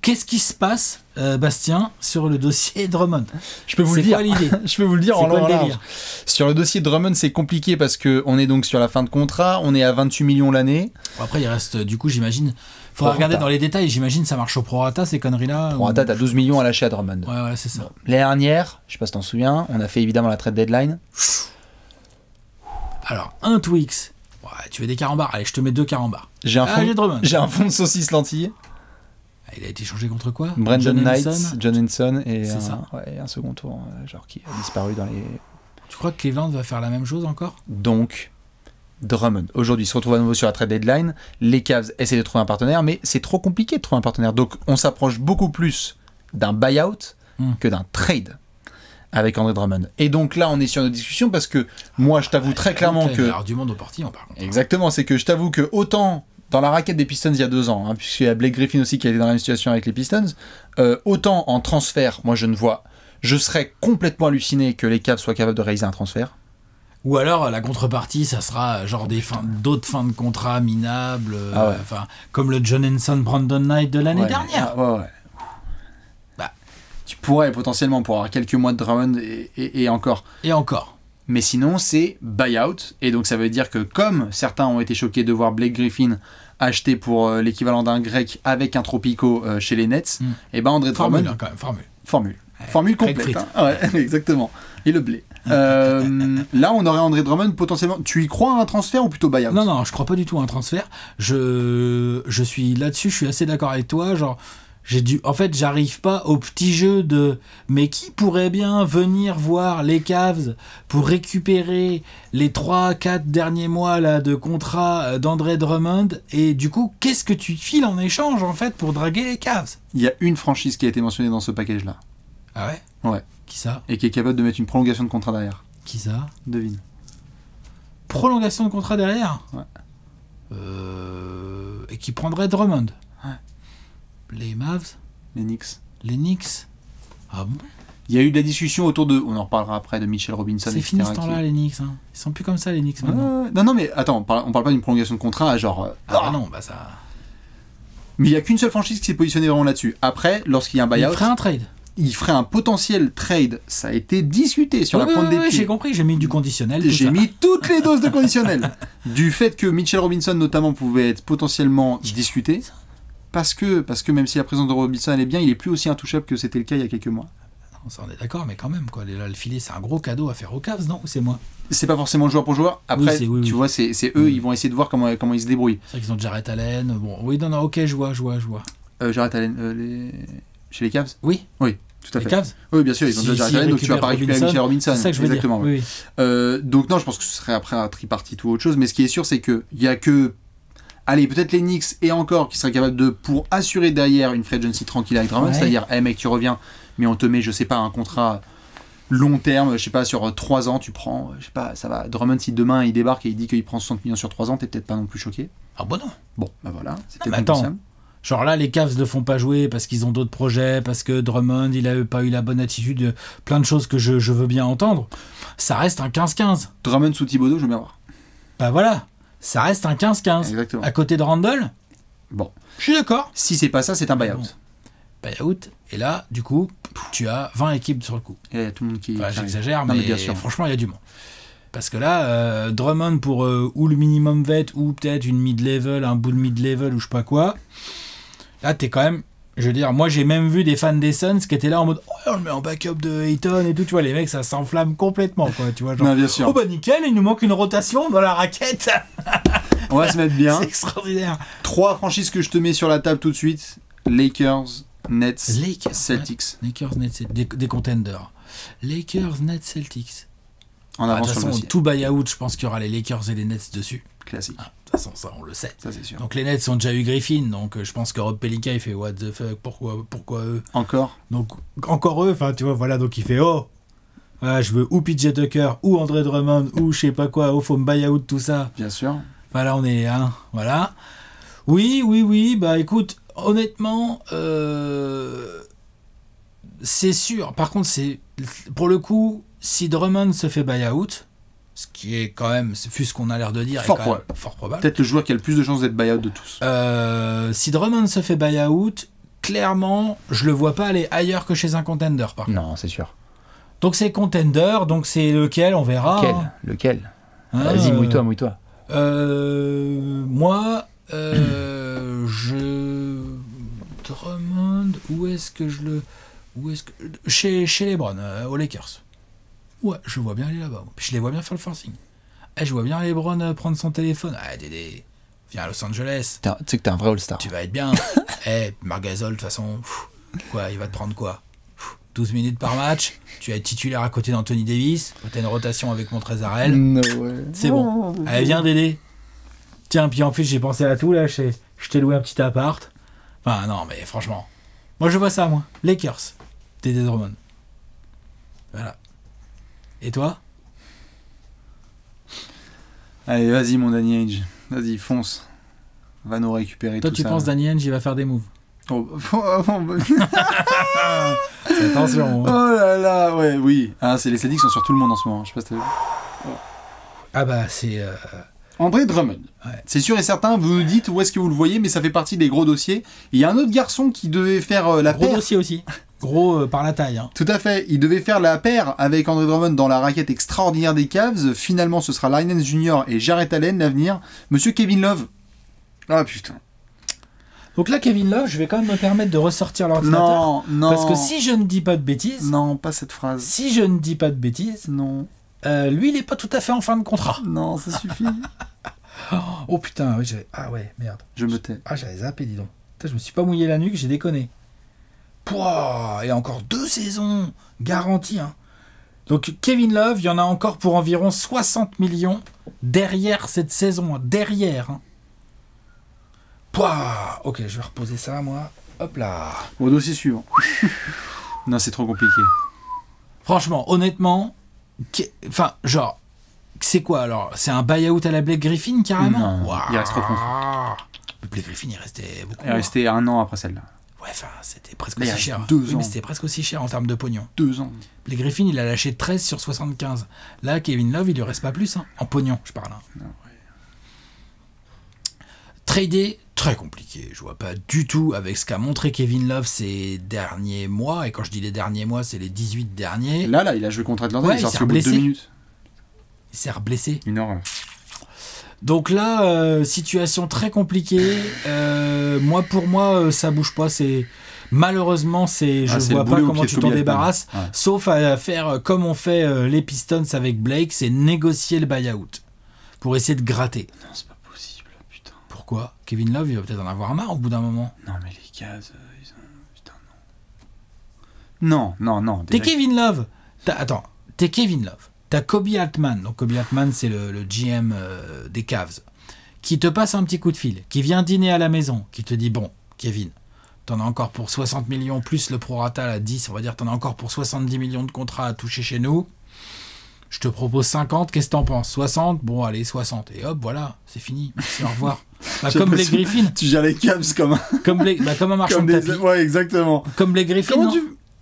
Qu'est-ce qui se passe, Bastien, sur le dossier Drummond? Je peux vous C'est le dire. quoi l'idée? Je peux vous le dire C'est en quoi long le et large. délire? Sur le dossier Drummond, c'est compliqué parce que on est donc sur la fin de contrat. On est à 28 millions l'année. Bon, après, il reste, du coup, j'imagine... Faudra Prorata. regarder dans les détails. J'imagine ça marche au prorata, ces conneries-là. Pour un date à 12 millions à lâcher à Drummond. Ouais, voilà, c'est ça. L'année dernière, je sais pas si t'en souviens, on a fait évidemment la trade deadline. Alors, un Twix. Ouais, tu veux des carambars? Allez, je te mets 2 carambars. J'ai un, J'ai Drummond. j'ai un fond de saucisse lentille. Il a été changé contre quoi? Brandon John Knight, Henson. John Henson et C'est ça. un second tour, genre qui a disparu dans les. Tu crois que Cleveland va faire la même chose encore? Donc, Drummond, aujourd'hui, se retrouve à nouveau sur la trade deadline. Les Cavs essaient de trouver un partenaire, mais c'est trop compliqué de trouver un partenaire. Donc, on s'approche beaucoup plus d'un buyout que d'un trade avec André Drummond. Et donc là, on est sur nos discussions parce que moi, je t'avoue très clairement que... Alors, du monde au portillon, par contre. Exactement, c'est que je t'avoue que autant dans la raquette des Pistons il y a 2 ans, puisqu'il y a Blake Griffin aussi qui a été dans la même situation avec les Pistons, autant en transfert, moi je serais complètement halluciné que les Cavs soient capables de réaliser un transfert. Ou alors, la contrepartie, ça sera genre d'autres fins de contrat minables, Ah ouais. comme le John Henson Brandon Knight de l'année Ouais, dernière. ouais. Bah. Tu pourrais potentiellement pour avoir quelques mois de Drummond et encore. Et encore. Mais sinon, c'est buyout. Et donc, ça veut dire que comme certains ont été choqués de voir Blake Griffin acheté pour l'équivalent d'un grec avec un Tropico chez les Nets, et ben André Formule, Drummond... hein, quand même, formule. Formule grec complète. frites. Hein. Ouais, exactement. Et le blé. Là, on aurait André Drummond potentiellement... Tu y crois à un transfert ou plutôt buyout? Non, je crois pas du tout à un transfert. Je suis là-dessus, je suis assez d'accord avec toi. Genre, en fait, j'arrive pas au petit jeu de mais qui pourrait bien venir voir les Cavs pour récupérer les 3-4 derniers mois là, de contrat d'André Drummond, et du coup, qu'est-ce que tu files en échange en fait pour draguer les Cavs? Il y a une franchise qui a été mentionnée dans ce package-là. Ah ouais? Ouais. Qui ça? Et qui est capable de mettre une prolongation de contrat derrière. Qui ça? Devine. Prolongation de contrat derrière? Ouais. Et qui prendrait Drummond? Ouais. Les Mavs? Les Knicks. Les Knicks? Ah bon? Il y a eu de la discussion autour de... On en reparlera après de Mitchell Robinson, C'est etc. fini ce temps-là, les Knicks. Hein. Ils sont plus comme ça, les Knicks, maintenant. Non, mais attends, on parle pas d'une prolongation de contrat à genre... Non, bah ça... Mais il y a qu'une seule franchise qui s'est positionnée vraiment là-dessus. Après, lorsqu'il y a un Il buyout, ferait un trade. il ferait un potentiel trade. Ça a été discuté sur la pointe des pieds. J'ai compris, j'ai mis du conditionnel. tout J'ai ça. mis toutes les doses de conditionnel. Du fait que Mitchell Robinson, notamment, pouvait être potentiellement discuté. Parce que même si la présence de Robinson elle est bien, il est plus aussi intouchable que c'était le cas il y a quelques mois. Non, ça, on est d'accord, mais quand même, quoi. Là, le filet, c'est un gros cadeau à faire aux Cavs, non? Ou c'est moi? C'est pas forcément joueur pour joueur. Après, Oui, tu vois, c'est eux, ils vont essayer de voir comment ils se débrouillent. C'est vrai qu'ils ont Jarrett Allen. Bon, oui, non, ok, je vois. Jarrett Allen, chez les Cavs? Oui, Oui, tout à les fait. Cavs. Oui, bien sûr, ils ont déjà Jarrett Allen, donc tu vas pas récupérer Mitchell Robinson. C'est ça que je veux Exactement. dire. Ouais. Oui. Donc non, je pense que ce serait après un tripartite ou autre chose, mais ce qui est sûr, c'est qu'il y a que... Allez, peut-être les Knicks et encore qui seraient capables de, pour assurer derrière une free agency tranquille avec Drummond, c'est-à-dire, hey mec, tu reviens, mais on te met, je sais pas, un contrat long terme, je sais pas, sur 3 ans, tu prends, je sais pas, ça va. Drummond, si demain il débarque et il dit qu'il prend 60 millions sur 3 ans, t'es peut-être pas non plus choqué. Ah bon, non. Bon, bah voilà, c'était mais attends. Genre là, les Cavs ne font pas jouer parce qu'ils ont d'autres projets, parce que Drummond, il a pas eu la bonne attitude, plein de choses que je veux bien entendre. Ça reste un 15-15. Drummond sous Thibodeau, je veux bien voir. Bah voilà, ça reste un 15-15. Exactement. À côté de Randle, Bon. je suis d'accord. Si c'est pas ça, c'est un buyout. Bon. Buyout, et là, du coup, tu as 20 équipes sur le coup. Et là, il y a tout le monde qui... Enfin, qui j'exagère, arrive. Non, mais bien sûr. franchement, il y a du monde. Parce que là, Drummond pour ou le minimum vet, ou peut-être une mid-level, un bout de mid-level, ou je sais pas quoi. Là, t'es quand même... Je veux dire, moi, j'ai même vu des fans des Suns qui étaient là en mode « Oh, on le met en backup de Ayton et tout. » Tu vois, les mecs, ça s'enflamme complètement, quoi. Tu vois, genre, Non, bien sûr. « Oh, bah nickel, il nous manque une rotation dans la raquette. » On va se mettre bien. C'est extraordinaire. 3 franchises que je te mets sur la table tout de suite. Lakers, Nets, Lakers, Celtics. Ouais. Lakers, Nets, des contenders. Lakers, Nets, Celtics. En De avant toute sur le façon, dossier. tout buyout, je pense qu'il y aura les Lakers et les Nets dessus. Classique. Ah, de toute façon, ça, on le sait. Ça, c'est sûr. Donc les Nets ont déjà eu Griffin, donc je pense que Rob Pelinka il fait what the fuck, pourquoi eux? Encore. Donc encore eux, enfin tu vois, voilà, donc il fait oh, voilà, je veux ou PJ Tucker ou André Drummond ou je sais pas quoi, oh faut me buy out tout ça. Bien sûr. Voilà, on est voilà. Oui, bah écoute, honnêtement, c'est sûr. Par contre, c'est pour le coup, si Drummond se fait buy out, ce qui est quand même, fût ce qu'on a l'air de dire, Fort est quand même fort probable. Peut-être le joueur qui a le plus de chances d'être buyout de tous. Si Drummond se fait buy-out, clairement, je le vois pas aller ailleurs que chez un contender, par contre. Non, c'est sûr. Donc c'est contender, donc c'est lequel, on verra. Lequel Vas-y, mouille-toi. Moi, Drummond, où est-ce que chez LeBron, aux Lakers. Ouais, je vois bien aller là-bas. Puis je les vois bien faire le forcing. Je vois bien LeBron prendre son téléphone. Dédé, viens à Los Angeles. Tu sais que t'es un vrai All-Star. Tu vas être bien. Marc Gasol, de toute façon, quoi, il va te prendre quoi 12 minutes par match. Tu vas être titulaire à côté d'Anthony Davis. Tu as une rotation avec Montrezl. No way. C'est bon. Allez, viens Dédé. Tiens, puis en plus, j'ai pensé à tout, là. Je t'ai loué un petit appart. Enfin, non, mais franchement. Moi, je vois ça, moi. Lakers. Dédé Drummond. Voilà. Et toi? Allez, vas-y, mon Danny Ainge. Vas-y, fonce. Va nous récupérer toi, tout ça. Toi, tu penses Danny Ainge, il va faire des moves? Attention. Oh là là, ouais, oui. C'est les Celtics sont sur tout le monde en ce moment. Je sais pas si t'as vu. C'est... André Drummond. Ouais. C'est sûr et certain, vous nous dites où est-ce que vous le voyez, mais ça fait partie des gros dossiers. Il y a un autre garçon qui devait faire la paire. Gros dossier aussi. Gros par la taille. Hein. Tout à fait. Il devait faire la paire avec André Drummond dans la raquette extraordinaire des Cavs. Finalement, ce sera Lynens Jr. et Jarrett Allen, l'avenir. Monsieur Kevin Love. Ah putain. Donc là, Kevin Love, je vais quand même me permettre de ressortir l'ordinateur. Non. Parce que si je ne dis pas de bêtises... Non, pas cette phrase. Si je ne dis pas de bêtises... Non. Lui, il n'est pas tout à fait en fin de contrat. Non, ça suffit. Oh putain, oui, ah ouais, merde. Je me tais. J'avais zappé, dis donc. Putain, je me suis pas mouillé la nuque, j'ai déconné. Pouah, et encore 2 saisons garanties. Hein. Donc Kevin Love, il y en a encore pour environ 60 millions derrière cette saison. Derrière. Hein. Pouah, ok, je vais reposer ça, moi. Hop là. Au dossier suivant. Non, c'est trop compliqué. Franchement, honnêtement, enfin, genre, c'est quoi alors? C'est un buy-out à la Blake Griffin carrément? Non, il reste trop de contrat. Blake Griffin, il restait beaucoup. Il restait 1 an après celle-là. Ouais, enfin, c'était presque aussi cher. 2 ans. Mais c'était presque aussi cher en termes de pognon. 2 ans. Blake Griffin, il a lâché 13 sur 75. Là, Kevin Love, il lui reste pas plus, hein. En pognon, je parle. Hein. Non, ouais. Trader, très compliqué. Je vois pas du tout avec ce qu'a montré Kevin Love ces derniers mois. Et quand je dis les derniers mois, c'est les 18 derniers. Là, il a joué contre Atlanta, il est sorti au bout de 2 minutes. Il s'est reblessé. Une horreur. Donc là, situation très compliquée. Pour moi, ça bouge pas. Malheureusement, je vois pas comment tu t'en débarrasses. Ouais. Sauf à faire comme ont fait les Pistons avec Blake, c'est négocier le buy-out pour essayer de gratter. Non, c'est pas possible, putain. Pourquoi? Kevin Love, il va peut-être en avoir marre au bout d'un moment. Non, mais les Cavs, ils ont... Putain, non. Non. T'es Kevin Love. T'es Kevin Love. T'as Kobe Altman. Donc Kobe Altman, c'est le GM des Cavs, qui te passe un petit coup de fil, qui vient dîner à la maison, qui te dit, bon, Kevin, t'en as encore pour 60 millions plus le prorata à 10, on va dire, t'en as encore pour 70 millions de contrats à toucher chez nous. Je te propose 50, qu'est-ce que t'en penses? 60? Bon, allez, 60. Et hop, voilà, c'est fini. Merci, au revoir. Comme Blake Griffin. Tu gères les Cavs comme un marchand de tapis. Ouais, exactement. Comme Blake Griffin. Comment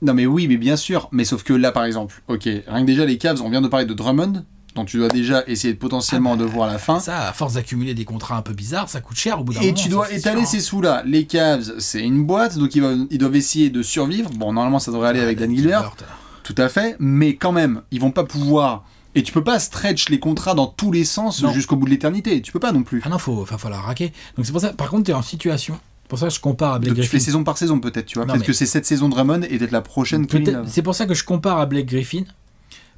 Non, mais oui, mais bien sûr. Mais sauf que là, par exemple, ok, rien que déjà les Cavs, on vient de parler de Drummond, dont tu dois déjà essayer potentiellement de voir la fin. Ça, à force d'accumuler des contrats un peu bizarres, ça coûte cher au bout d'un moment. Et tu dois étaler ces sous-là. Les Cavs, c'est une boîte, donc ils doivent essayer de survivre. Bon, normalement, ça devrait aller avec Dan Gilbert. Tout à fait. Mais quand même, ils vont pas pouvoir... Et tu peux pas stretch les contrats dans tous les sens jusqu'au bout de l'éternité. Tu peux pas non plus. Ah non, faut la raquer. Donc c'est pour ça, par contre, t'es en situation... C'est pour ça que je compare à Blake Griffin. Tu fais saison par saison peut-être, tu vois. Peut-être que c'est cette saison de Drummond et peut-être la prochaine Kevin. C'est pour ça que je compare à Blake Griffin.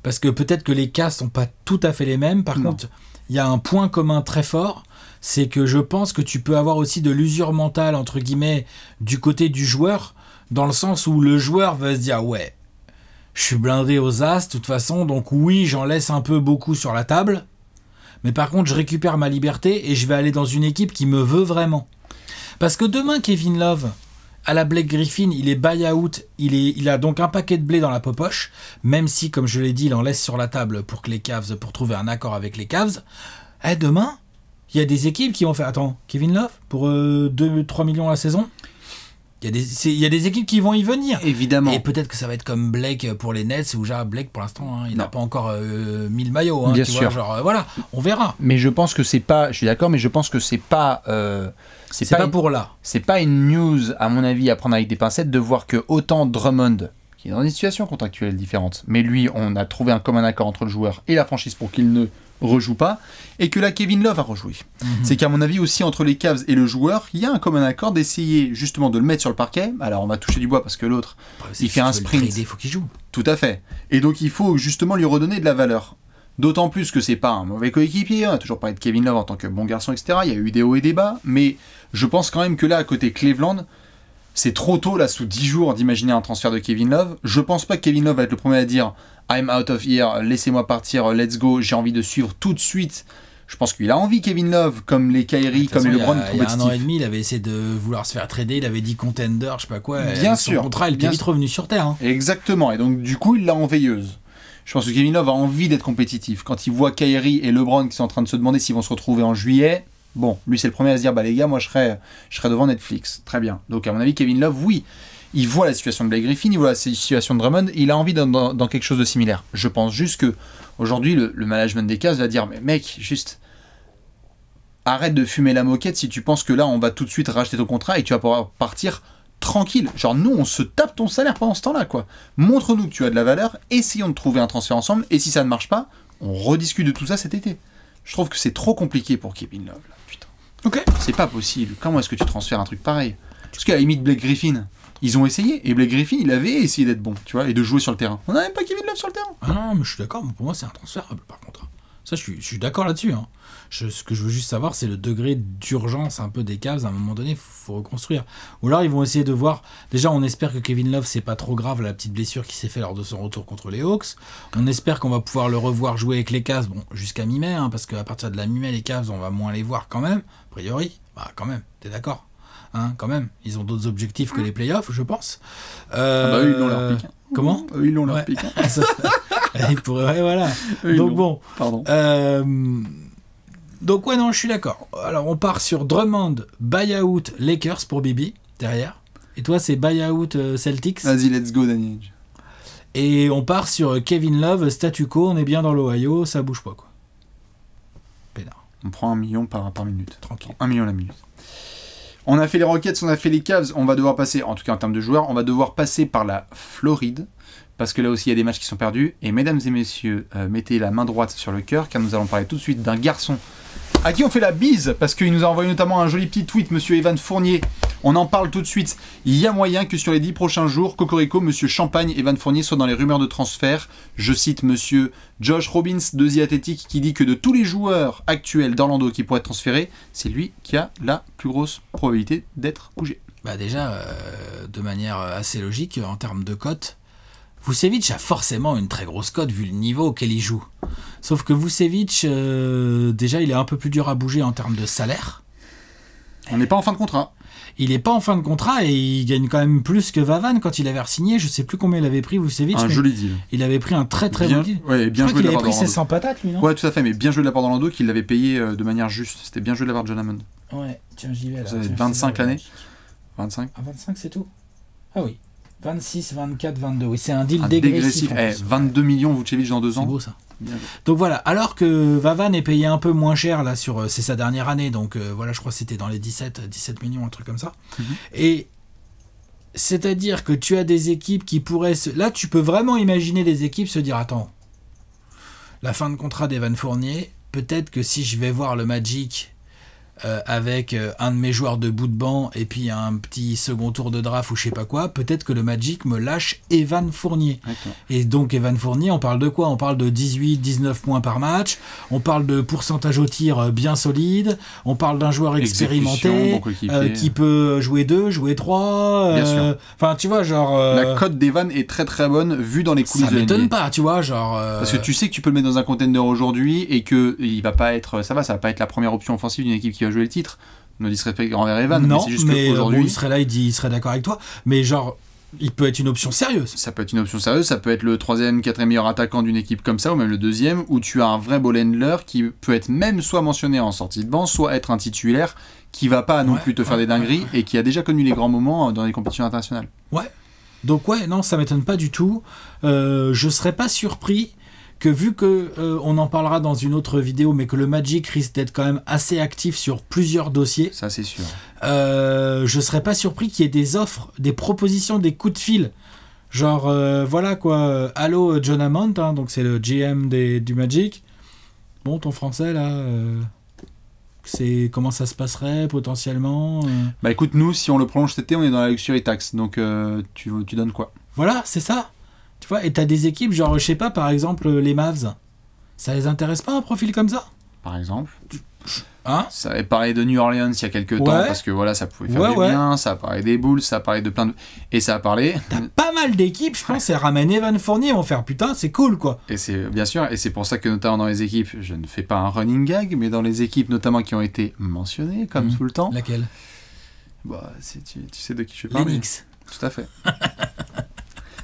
Parce que peut-être que les cas sont pas tout à fait les mêmes. Par contre, il y a un point commun très fort. C'est que je pense que tu peux avoir aussi de l'usure mentale, entre guillemets, du côté du joueur. Dans le sens où le joueur va se dire, ouais, je suis blindé aux as, de toute façon. Donc oui, j'en laisse un peu beaucoup sur la table. Mais par contre, je récupère ma liberté et je vais aller dans une équipe qui me veut vraiment. Parce que demain, Kevin Love, à la Blake Griffin, il est buy-out, il a donc un paquet de blé dans la popoche, même si, comme je l'ai dit, il en laisse sur la table pour trouver un accord avec les Cavs. Demain, il y a des équipes qui vont faire, attends, Kevin Love, pour 2-3 millions la saison, Il y a des équipes qui vont y venir. Évidemment. Et peut-être que ça va être comme Blake pour les Nets, où déjà Blake, pour l'instant, il n'a pas encore mis le maillot. Bien tu sûr. vois, genre, voilà, on verra. Mais je pense que c'est pas... Je suis d'accord, mais je pense que c'est pas... c'est pas pour là. C'est pas une news, à mon avis, à prendre avec des pincettes, de voir que autant Drummond, qui est dans une situation contractuelle différente, mais lui, on a trouvé un commun accord entre le joueur et la franchise pour qu'il ne rejoue pas, et que là Kevin Love a rejoué. C'est qu'à mon avis aussi entre les Cavs et le joueur, il y a un commun accord d'essayer justement de le mettre sur le parquet. Alors on va toucher du bois parce que l'autre, il fait un sprint. Il faut qu'il joue. Tout à fait. Et donc il faut justement lui redonner de la valeur. D'autant plus que c'est pas un mauvais coéquipier, on a toujours parlé de Kevin Love en tant que bon garçon, etc. Il y a eu des hauts et des bas, mais je pense quand même que là, à côté Cleveland, c'est trop tôt, là, sous 10 jours, d'imaginer un transfert de Kevin Love. Je pense pas que Kevin Love va être le premier à dire « I'm out of here, laissez-moi partir, let's go, j'ai envie de suivre tout de suite ». Je pense qu'il a envie, Kevin Love, comme les Kyrie, comme les LeBron, il y a un an et demi, il avait essayé de vouloir se faire trader, il avait dit contender, je sais pas quoi. Bien sûr. Son contrat, il était vite revenu sur terre. Hein. Exactement, et donc du coup, il l'a en veilleuse. Je pense que Kevin Love a envie d'être compétitif. Quand il voit Kyrie et LeBron qui sont en train de se demander s'ils vont se retrouver en juillet, bon, lui c'est le premier à se dire, bah les gars, moi je serais devant Netflix. Très bien. Donc à mon avis, Kevin Love, oui, il voit la situation de Blake Griffin, il voit la situation de Drummond, il a envie dans quelque chose de similaire. Je pense juste que aujourd'hui, le management des Cavs va dire, mais mec, juste arrête de fumer la moquette si tu penses que là, on va tout de suite racheter ton contrat et tu vas pouvoir partir tranquille. Genre, nous, on se tape ton salaire pendant ce temps-là, quoi. Montre-nous que tu as de la valeur, essayons de trouver un transfert ensemble, et si ça ne marche pas, on rediscute de tout ça cet été. Je trouve que c'est trop compliqué pour Kevin Love, là, putain. Ok. C'est pas possible. Comment est-ce que tu transfères un truc pareil? Parce qu'à la limite, Blake Griffin, ils ont essayé, et Blake Griffin, il avait essayé d'être bon, tu vois, et de jouer sur le terrain. On n'a même pas Kevin Love sur le terrain. Ah non, mais je suis d'accord, mais pour moi, c'est intransférable, par contre. Ça, je suis d'accord là-dessus, hein. Ce que je veux juste savoir, c'est le degré d'urgence un peu des Cavs. À un moment donné, il faut reconstruire. Ou alors, ils vont essayer de voir... Déjà, on espère que Kevin Love, c'est pas trop grave, la petite blessure qui s'est faite lors de son retour contre les Hawks. On espère qu'on va pouvoir le revoir jouer avec les Cavs, bon, jusqu'à mi-mai, hein, parce qu'à partir de la mi-mai, les Cavs, on va moins les voir quand même. A priori, bah quand même, t'es d'accord, hein, quand même. Ils ont d'autres objectifs que les playoffs, je pense. Eux, ils l'ont leur pique. Comment? Eux, ils l'ont leur pique. Ils pourraient, ouais, voilà. Donc bon... Pardon. Donc ouais, non, je suis d'accord. Alors on part sur Drummond, buyout Lakers pour Bibi, derrière. Et toi, c'est buyout Celtics. Vas-y, let's go, Daniel. Et on part sur Kevin Love, statu quo, on est bien dans l'Ohio, ça bouge pas, quoi. Pénard. On prend 1 million par minute. Tranquille. 1 million la minute. On a fait les Rockets, on a fait les Cavs, on va devoir passer, en tout cas en termes de joueurs, on va devoir passer par la Floride, parce que là aussi il y a des matchs qui sont perdus. Et mesdames et messieurs, mettez la main droite sur le cœur, car nous allons parler tout de suite d'un garçon à qui on fait la bise, parce qu'il nous a envoyé notamment un joli petit tweet, monsieur Evan Fournier. On en parle tout de suite. Il y a moyen que sur les 10 prochains jours, Cocorico, monsieur Champagne, Evan Fournier soit dans les rumeurs de transfert. Je cite monsieur Josh Robbins de The Athletic qui dit que de tous les joueurs actuels d'Orlando qui pourraient être transférés, c'est lui qui a la plus grosse probabilité d'être bougé. Bah déjà, de manière assez logique, en termes de cote, Vucevic a forcément une très grosse cote vu le niveau auquel il joue. Sauf que Vucevic, déjà, il est un peu plus dur à bouger en termes de salaire. On n'est pas en fin de contrat. Il n'est pas en fin de contrat et il gagne quand même plus que Vavan quand il avait re-signé. Je ne sais plus combien il avait pris, Vucevic. Un joli deal. Il avait pris un très bon deal. Ouais, bien joué de la part d'Orlando. Il avait pris ses 100 patates, lui, non? Ouais, tout à fait, mais bien joué de la part d'Orlando qui l'avait payé de manière juste. C'était bien joué de la part de John Hammond. Ouais, tiens, j'y vais là. Ça va être 25 l'année. 25. Ah, 25, c'est tout? Ah oui. 26, 24, 22. Oui, c'est un deal dégressif. 22 millions Vucevic dans 2 ans. C'est beau ça. Donc voilà, alors que Vavan est payé un peu moins cher là sur c'est sa dernière année, donc voilà, je crois que c'était dans les 17 millions, un truc comme ça. Et c'est-à-dire que tu as des équipes qui pourraient là tu peux vraiment imaginer des équipes se dire attends, la fin de contrat d'Evan Fournier, peut-être que si je vais voir le Magic avec un de mes joueurs de bout de banc et puis un petit second tour de draft ou je sais pas quoi, peut-être que le Magic me lâche Evan Fournier. Okay. Et donc Evan Fournier, on parle de quoi? On parle de 18-19 points par match, on parle de pourcentage au tir bien solide, on parle d'un joueur expérimenté qui peut jouer 2, jouer 3. Enfin, tu vois, genre... La cote d'Evan est très très bonne vue dans les coulisses de NBA. Ça m'étonne pas, tu vois, genre... Parce que tu sais que tu peux le mettre dans un contender aujourd'hui et que il va pas être... Ça va pas être la première option offensive d'une équipe qui va jouer le titre. No disrespect envers Evan, non, mais c'est juste qu'aujourd'hui... bon, il serait là, il serait d'accord avec toi, mais genre Il peut être une option sérieuse. Ça peut être une option sérieuse, ça peut être le 3e, 4e meilleur attaquant d'une équipe comme ça, ou même le 2e, où tu as un vrai ball handler qui peut être même soit mentionné en sortie de banc, soit être un titulaire qui va pas non plus te faire des dingueries et qui a déjà connu les grands moments dans les compétitions internationales. Ouais. Donc ouais, non, ça m'étonne pas du tout. Je serais pas surpris que vu que on en parlera dans une autre vidéo, mais que le Magic risque d'être quand même assez actif sur plusieurs dossiers. Ça c'est sûr. Je serais pas surpris qu'il y ait des offres, des propositions, des coups de fil. Genre voilà quoi. Allô John Hammond, hein, donc c'est le GM du Magic. Bon, ton français là. C'est comment ça se passerait potentiellement Bah écoute, nous si on le prolonge cet été, on est dans la luxury tax, donc tu donnes quoi? Voilà, c'est ça. Tu vois, et t'as des équipes, genre, je sais pas, par exemple, les Mavs. Ça les intéresse pas un profil comme ça? Par exemple. Hein? Ça avait parlé de New Orleans il y a quelques temps, parce que voilà, ça pouvait faire du bien, ça a parlé des Bulls, ça a parlé de plein de... Et ça a parlé... T'as pas mal d'équipes, je pense, et ramène Evan Fournier, ils vont faire putain, c'est cool, quoi. Et c'est, bien sûr, et c'est pour ça que notamment dans les équipes, je ne fais pas un running gag, mais dans les équipes notamment qui ont été mentionnées, comme tout le temps... Laquelle? Bah, tu sais de qui je parle. Les Knicks. Tout à fait.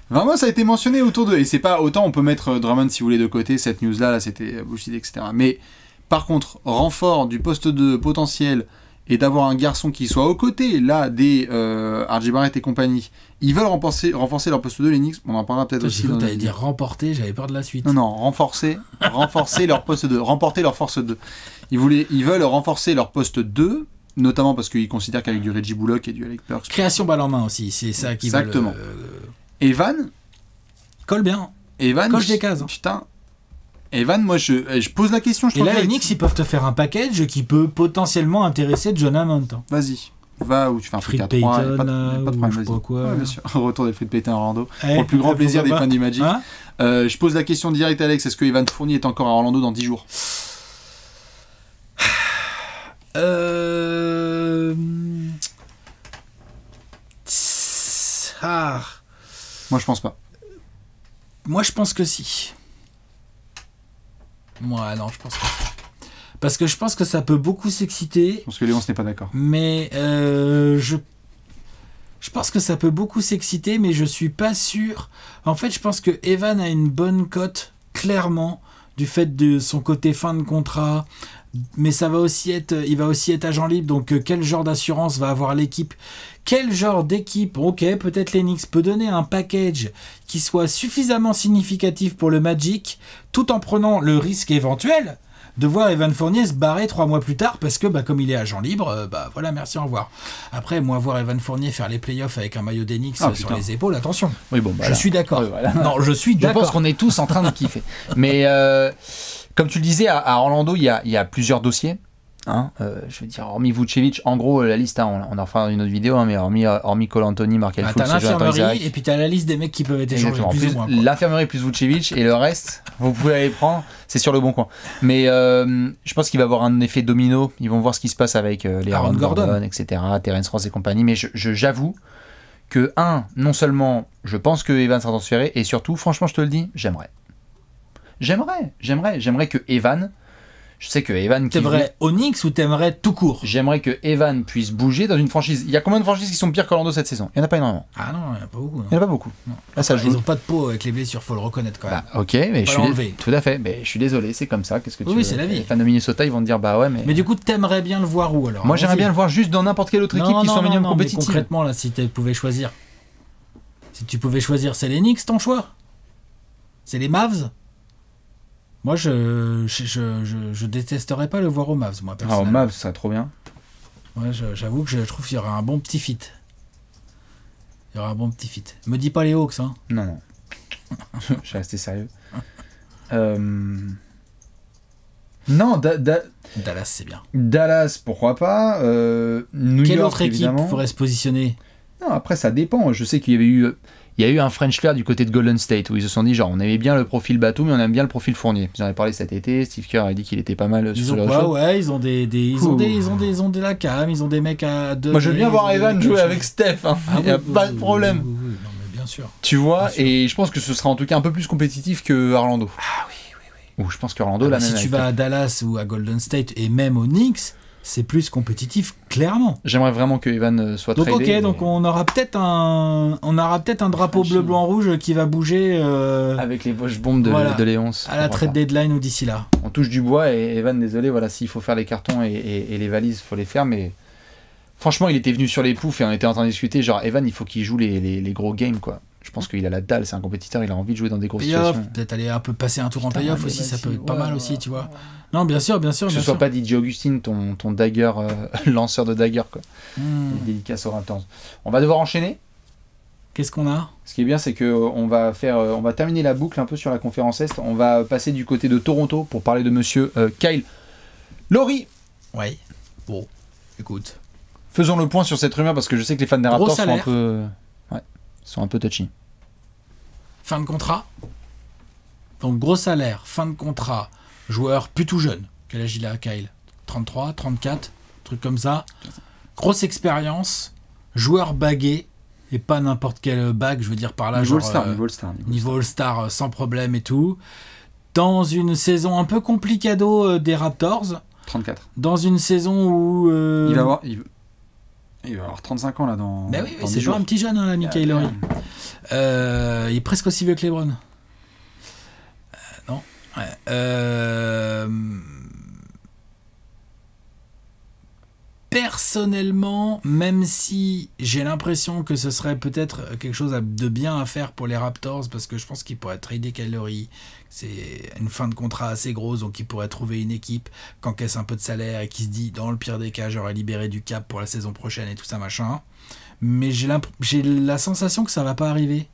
Vraiment, ça a été mentionné autour d'eux. Et c'est pas autant, on peut mettre Drummond si vous voulez de côté, cette news-là, là, c'était bullshit, etc. Mais par contre, renfort du poste 2 potentiel et d'avoir un garçon qui soit aux côtés, là, des RJ Barrett et compagnie, ils veulent renforcer leur poste 2, les Knicks. On en parlera peut-être aussi. J'ai t'allais dire remporter, j'avais peur de la suite. Non, renforcer leur poste 2, remporter leur force 2. Ils veulent renforcer leur poste 2, notamment parce qu'ils considèrent qu'avec du Reggie Bullock et du Alec Burks. Création balle en main aussi, c'est ça qui veulent. Exactement. Evan colle bien. Evan, coche des cases. Putain. Evan, moi je pose la question. Et là, les Knicks, ils peuvent te faire un package qui peut potentiellement intéresser John Hammond. Vas-y. Va où tu fais un Fried fric à 3. Payton, pas de problème, je sais pas quoi. Ouais, bien sûr. Retour des Fried Payton à Orlando. Pour le plus grand plaisir des fans du Magic. Hein Je pose la question directe, Alex. Est-ce que Evan Fournier est encore à Orlando dans 10 jours? Moi, je pense pas. Moi, je pense que si. Moi, non, je pense pas. Parce que je pense que ça peut beaucoup s'exciter. Je pense que Léon n'est pas d'accord. Mais je pense que ça peut beaucoup s'exciter, mais je suis pas sûr. En fait, je pense que Evan a une bonne cote, clairement, du fait de son côté fin de contrat. Mais ça va aussi être, il va aussi être agent libre. Donc, quel genre d'assurance va avoir l'équipe? Quel genre d'équipe, ok, peut-être les Knicks, peut donner un package qui soit suffisamment significatif pour le Magic, tout en prenant le risque éventuel de voir Evan Fournier se barrer 3 mois plus tard parce que comme il est agent libre, voilà, merci, au revoir. Après, moi, voir Evan Fournier faire les playoffs avec un maillot des Knicks sur les épaules, attention. Oui, bon, je suis d'accord. Voilà. Non, je suis d'accord. Je pense qu'on est tous en train de kiffer. Mais comme tu le disais, à Orlando, il y a plusieurs dossiers. Hein, je veux dire, hormis Vucevic, en gros, la liste, hein, on en fera dans une autre vidéo, hein, mais hormis Cole Anthony, Markel Fultz, t'as l'infirmerie et puis t'as la liste des mecs qui peuvent être échangés plus ou moins. L'infirmerie plus Vucevic et le reste, vous pouvez aller prendre, c'est sur le bon coin. Mais je pense qu'il va y avoir un effet domino. Ils vont voir ce qui se passe avec les Aaron Gordon, etc., Terence Ross et compagnie. Mais j'avoue que, non seulement je pense que Evan sera transféré, et surtout, franchement, je te le dis, j'aimerais que Evan. Je sais que Evan... T'aimerais Onyx ou t'aimerais tout court? J'aimerais que Evan puisse bouger dans une franchise. Il y a combien de franchises qui sont pires qu'Orlando cette saison? Il n'y en a pas énormément. Ah non, il n'y en a pas beaucoup. Il n'y en a pas beaucoup. Là, ça ils n'ont pas de peau avec les blessures, faut le reconnaître quand même. Ok, mais je suis tout à fait. Mais je suis désolé, c'est comme ça. Qu'est-ce que tu veux? C'est la vie. Les fans de Minnesota, ils vont te dire bah ouais, mais. Mais du coup, t'aimerais bien le voir où alors? Moi, j'aimerais bien le voir juste dans n'importe quelle autre équipe qui soit minimum compétitive. Mais concrètement, là, si tu pouvais choisir, c'est les Knicks ton choix? C'est les Mavs? Moi, je détesterais pas le voir aux Mavs, moi, personnellement. Aux Mavs, ça serait trop bien. Ouais, j'avoue que je trouve qu'il y aura un bon petit fit. Me dis pas les Hawks, hein. Non. Je suis resté sérieux. Non, Dallas, c'est bien. Dallas, pourquoi pas. New Quelle York, autre équipe évidemment pourrait se positionner? Non, après, ça dépend. Je sais qu'il y avait eu... Il y a eu un French flair du côté de Golden State où ils se sont dit genre on aimait bien le profil Batum mais on aime bien le profil Fournier. J'en ai parlé cet été, Steve Kerr a dit qu'il était pas mal sur la chose. Ouais, ils ont de la cam, ils ont des mecs à deux. Moi je veux bien voir Evan jouer avec Steph, hein. Il n'y a pas de problème. Oui, non mais bien sûr. Tu vois, et je pense que ce sera en tout cas un peu plus compétitif que Orlando. Ah oui. Ou je pense qu'Orlando là si tu vas à Dallas ou à Golden State et même aux Knicks, c'est plus compétitif, clairement. J'aimerais vraiment que Evan soit Donc tradé. ok, donc on aura peut-être un drapeau bleu-blanc-rouge qui va bouger avec les poches bombes de Léonce. À la trade deadline ou d'ici là. On touche du bois et Evan, désolé, voilà, s'il faut faire les cartons et les valises, il faut les faire, mais franchement, il était venu sur les poufs et on était en train de discuter, genre Evan, il faut qu'il joue les gros games, quoi. Je pense qu'il a la dalle, c'est un compétiteur, il a envie de jouer dans des grosses situations. Peut-être aller un peu passer un tour en playoff aussi, ça peut être pas mal aussi, tu vois. Non, bien sûr. Que ce soit pas DJ Augustine, ton dagger, lanceur de dagger, quoi. Dédicace aux Raptors. On va devoir enchaîner. Qu'est-ce qu'on a ? Ce qui est bien, c'est qu'on va terminer la boucle un peu sur la conférence Est. On va passer du côté de Toronto pour parler de monsieur Kyle Lowry. Ouais. Bon, écoute. Faisons le point sur cette rumeur parce que je sais que les fans des Raptors sont un peu touchy. Fin de contrat. Donc gros salaire, fin de contrat. Joueur plus tout jeune. Quel âge il a, Kyle ? 33, 34, truc comme ça. Grosse expérience. Joueur bagué. Et pas n'importe quel bague, je veux dire par là. Niveau All-Star sans problème et tout. Dans une saison un peu complicado des Raptors. 34. Dans une saison où... Il va avoir 35 ans là dans. Ben oui, c'est pas un petit jeune, hein, l'ami Kyle Lowry. Il est presque aussi vieux que LeBron. Non. Ouais. Personnellement, même si j'ai l'impression que ce serait peut-être quelque chose de bien à faire pour les Raptors, parce que je pense qu'il pourrait trader Kyle Lowry, c'est une fin de contrat assez grosse, donc il pourrait trouver une équipe qui encaisse un peu de salaire et qui se dit, dans le pire des cas, j'aurais libéré du cap pour la saison prochaine et tout ça, machin. Mais j'ai la sensation que ça va pas arriver.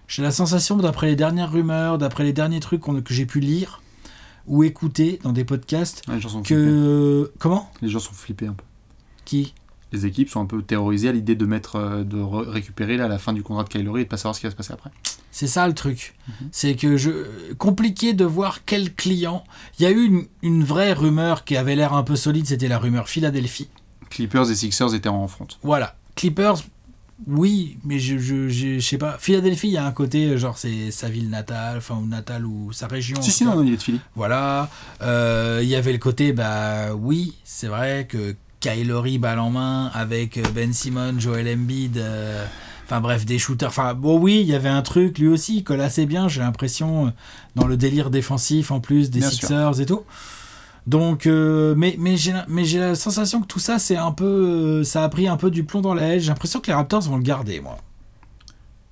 J'ai la sensation, d'après les dernières rumeurs, d'après les derniers trucs que j'ai pu lire ou écouter dans des podcasts, les gens sont que... flippés. Comment ? Les gens sont flippés un peu. Qui ? Les équipes sont un peu terrorisées à l'idée de récupérer là, à la fin du contrat de Kyle Lowry et de pas savoir ce qui va se passer après. C'est ça le truc. C'est que compliqué de voir quel client. Il y a eu une vraie rumeur qui avait l'air un peu solide, c'était la rumeur Philadelphie. Clippers et Sixers étaient en front. Voilà. Clippers, oui, mais je sais pas. Philadelphie, il y a un côté, genre c'est sa ville natale, ou sa région. Si, non, il est de Philly. Voilà. Il y avait le côté, oui, c'est vrai que Kyle Lowry balle en main avec Ben Simmons, Joel Embiid, bref, des shooters. Oui, il y avait un truc, lui aussi, il colle assez bien, j'ai l'impression, dans le délire défensif en plus des Sixers et tout. Donc, mais j'ai la sensation que tout ça, c'est un peu, ça a pris un peu du plomb dans la haie. J'ai l'impression que les Raptors vont le garder, moi.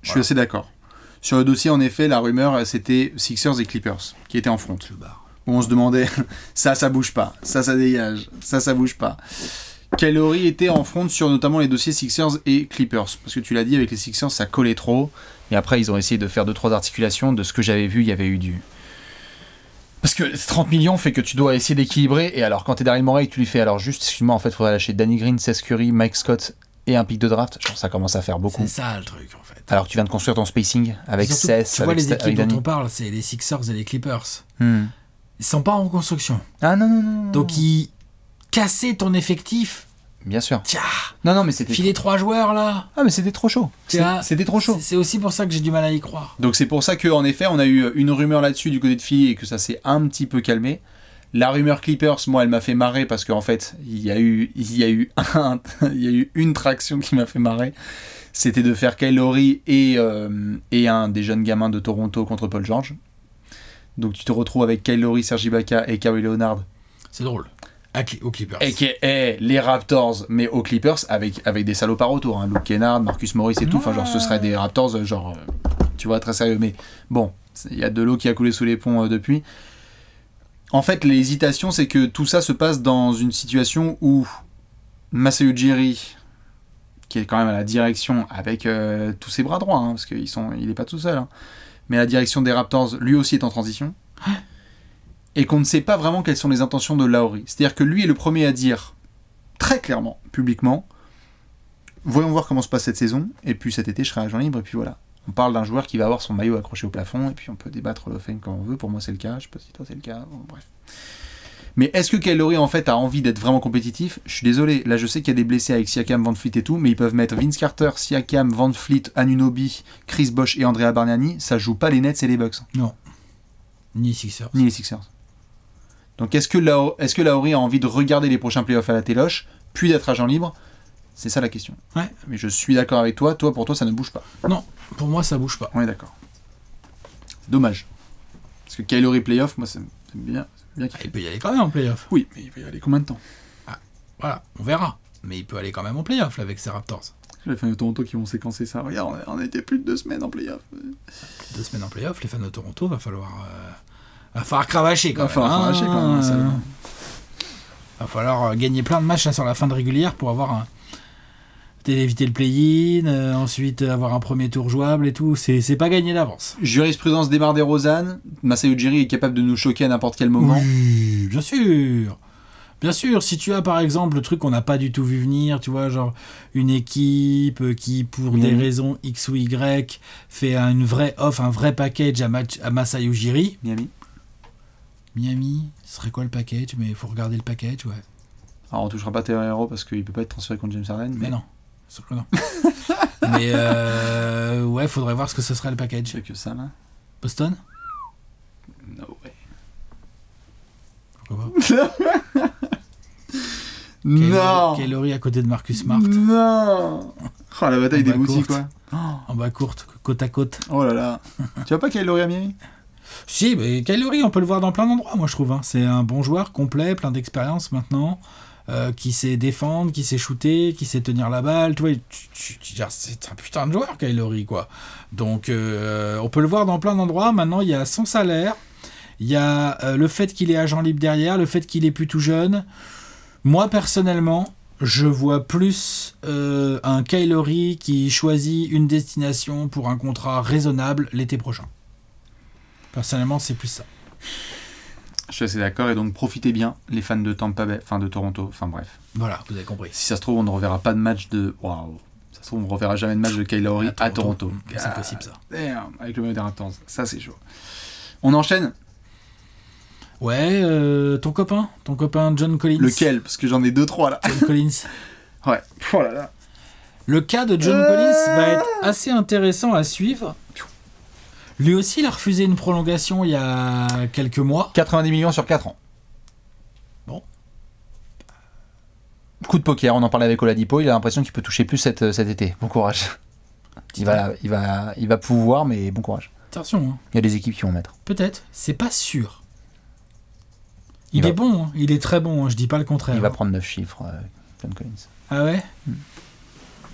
Je suis assez d'accord. Sur le dossier, en effet, la rumeur, c'était Sixers et Clippers qui étaient en front. Où on se demandait, ça bouge pas, ça dégage, ça bouge pas. Kyle Lowry était en front sur notamment les dossiers Sixers et Clippers. Parce que tu l'as dit, avec les Sixers, ça collait trop. Et après, ils ont essayé de faire 2-3 articulations. De ce que j'avais vu, il y avait eu du... Parce que 30 millions fait que tu dois essayer d'équilibrer. Et alors, quand t'es Daryl Morey, tu lui fais, alors juste, excuse-moi, en fait, il faudrait lâcher Danny Green, Seth Curry, Mike Scott et un pick de draft. Je pense que ça commence à faire beaucoup. C'est ça le truc, en fait. Alors, tu viens de construire ton spacing avec Seth, tu vois, les équipes dont on parle, c'est les Sixers et les Clippers. Ils sont pas en construction. Ah non. Donc, casser ton effectif. Bien sûr. Tiens. Non, mais c'était. Filer 3 joueurs là. Ah, mais c'était trop chaud. C'était trop chaud. C'est aussi pour ça que j'ai du mal à y croire. Donc, c'est pour ça qu'en effet, on a eu une rumeur là-dessus du côté de Philly et que ça s'est un petit peu calmé. La rumeur Clippers, moi, elle m'a fait marrer parce qu'en fait, il y a eu une traction qui m'a fait marrer. C'était de faire Kyle Lowry et un des jeunes gamins de Toronto contre Paul George. Donc, tu te retrouves avec Kyle Lowry, Serge Ibaka et Kawhi Leonard. C'est drôle. Aux Clippers. Et les Raptors, mais aux Clippers avec des salopards autour. Luke Kennard, Marcus Morris et tout. Enfin, genre, ce serait des Raptors, tu vois, très sérieux. Mais bon, il y a de l'eau qui a coulé sous les ponts depuis. En fait, l'hésitation, c'est que tout ça se passe dans une situation où Masai Ujiri, qui est quand même à la direction avec tous ses bras droits, parce qu'il n'est pas tout seul, mais à la direction des Raptors, lui aussi est en transition. Et qu'on ne sait pas vraiment quelles sont les intentions de Lowry. C'est-à-dire que lui est le premier à dire très clairement, publiquement, voyons voir comment se passe cette saison, et puis cet été je serai agent libre, et puis voilà. On parle d'un joueur qui va avoir son maillot accroché au plafond, et puis on peut débattre le fait comme on veut. Pour moi c'est le cas, je sais pas si toi c'est le cas, bon, bref. Mais est-ce que Kyle Lowry en fait a envie d'être vraiment compétitif ? Je suis désolé, là je sais qu'il y a des blessés avec Siakam, Van Fleet et tout, mais ils peuvent mettre Vince Carter, Siakam, Van Fleet, Anunoby, Chris Bosh et Andrea Bargnani, ça joue pas les Nets et les Bucks. Non. Ni Sixers. Ni les Sixers. Donc est-ce que Lauri a envie de regarder les prochains playoffs à la téloche, puis d'être agent libre? C'est ça la question. Ouais. Mais je suis d'accord avec toi. Pour toi, ça ne bouge pas. Non, pour moi, ça bouge pas. On est d'accord. C'est dommage. Parce que Kyle Lowry playoff, moi, c'est bien qu'il Il peut y aller quand même en playoff. Oui, mais il va y aller combien de temps? Voilà, on verra. Mais il peut aller quand même en playoff là, avec ses Raptors. Les fans de Toronto qui vont séquencer ça. Regarde, on a été plus de 2 semaines en playoff. 2 semaines en playoff, les fans de Toronto, va falloir cravacher quand même. Cravacher quand même, ça. Va falloir gagner plein de matchs là, sur la fin de régulière pour avoir éviter le play-in, ensuite avoir un premier tour jouable et tout. C'est pas gagné d'avance. Jurisprudence DeMar DeRozan. Masai Ujiri est capable de nous choquer à n'importe quel moment. Oui, bien sûr. Bien sûr, si tu as par exemple le truc qu'on n'a pas du tout vu venir, tu vois, genre une équipe qui, pour des raisons X ou Y, fait une vraie offre, un vrai package à Masai Ujiri. Miami, ce serait quoi le package? Mais il faut regarder le package, ouais. Alors on touchera pas Taylor Hero parce qu'il peut pas être transféré contre James Harden. Mais non, sûr que non. Mais ouais, faudrait voir ce que ce serait le package. C'est que ça là. Boston? No way. Pourquoi pas? Non. Kyle Lowry à côté de Marcus Smart. Non. Oh, la bataille des boutiques, quoi. En bas courte, côte à côte. Oh là là. Tu vois pas Kyle Lowry à Miami? Si, mais Kyle Lowry, on peut le voir dans plein d'endroits, moi je trouve. Hein. C'est un bon joueur, complet, plein d'expérience maintenant, qui sait défendre, qui sait shooter, qui sait tenir la balle. Tu vois, c'est un putain de joueur, Kyle Lowry, quoi. Donc, on peut le voir dans plein d'endroits. Maintenant, il y a son salaire, il y a le fait qu'il est agent libre derrière, le fait qu'il est plus tout jeune. Moi, personnellement, je vois plus un Kyle Lowry qui choisit une destination pour un contrat raisonnable l'été prochain. Personnellement, c'est plus ça. Je suis assez d'accord, et donc profitez bien, les fans de Tampa Bay, enfin de Toronto, enfin bref. Voilà, vous avez compris. Si ça se trouve, on ne reverra pas de match de... Waouh. Ça se trouve, on ne reverra jamais de match de Kyle Lowry à Toronto. C'est possible, ça. Damn, avec le maillot des Raptors. Ça, c'est chaud. On enchaîne. Ouais, ton copain John Collins. Lequel? Parce que j'en ai 2-3 là. John Collins. Ouais. Oh là là. Le cas de John Collins va être assez intéressant à suivre. Lui aussi, il a refusé une prolongation il y a quelques mois. 90 millions sur 4 ans. Bon. Coup de poker, on en parlait avec Oladipo, il a l'impression qu'il peut toucher plus cet été. Bon courage. Il va pouvoir, mais bon courage. Attention. Hein. Il y a des équipes qui vont mettre. Peut-être, c'est pas sûr. Il est bon, hein. Il est très bon, hein. Je dis pas le contraire. Il va prendre 9 chiffres, John Collins. Ah ouais?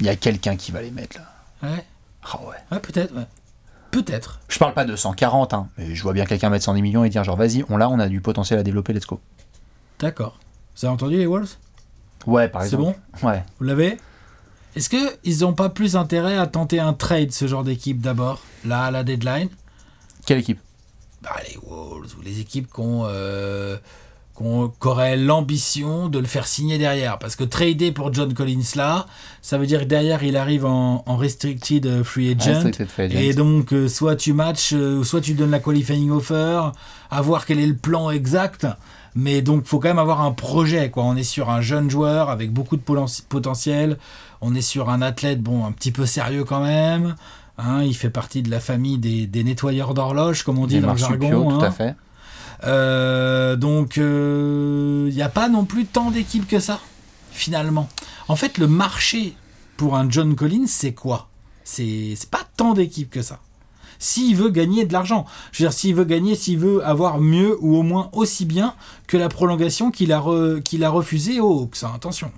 Il y a quelqu'un qui va les mettre là. Ouais. Ah ouais. Ouais, peut-être, ouais. Peut-être. Je parle pas de 140, hein, mais je vois bien quelqu'un mettre 110 millions et dire genre vas-y, on a du potentiel à développer, let's go. D'accord. Vous avez entendu les Wolves? Ouais, par exemple. C'est bon? Ouais. Vous l'avez? Est-ce qu'ils n'ont pas plus intérêt à tenter un trade, ce genre d'équipe d'abord, là à la deadline? Quelle équipe? Bah, les Wolves ou les équipes qu'auraient l'ambition de le faire signer derrière. Parce que trader pour John Collins là, ça veut dire que derrière il arrive en restricted free agent. Et donc soit tu matches, soit tu donnes la qualifying offer, à voir quel est le plan exact. Mais donc faut quand même avoir un projet, quoi. On est sur un jeune joueur avec beaucoup de potentiel. On est sur un athlète, bon, un petit peu sérieux quand même. Hein, il fait partie de la famille des nettoyeurs d'horloge, comme on dit dans le jargon. Tout à fait. Donc il n'y a pas non plus tant d'équipes que ça, finalement. En fait, le marché pour un John Collins, c'est quoi? C'est pas tant d'équipes que ça. S'il veut gagner de l'argent, je veux dire, s'il veut avoir mieux ou au moins aussi bien que la prolongation qu'il a refusée aux Hawks, hein, attention.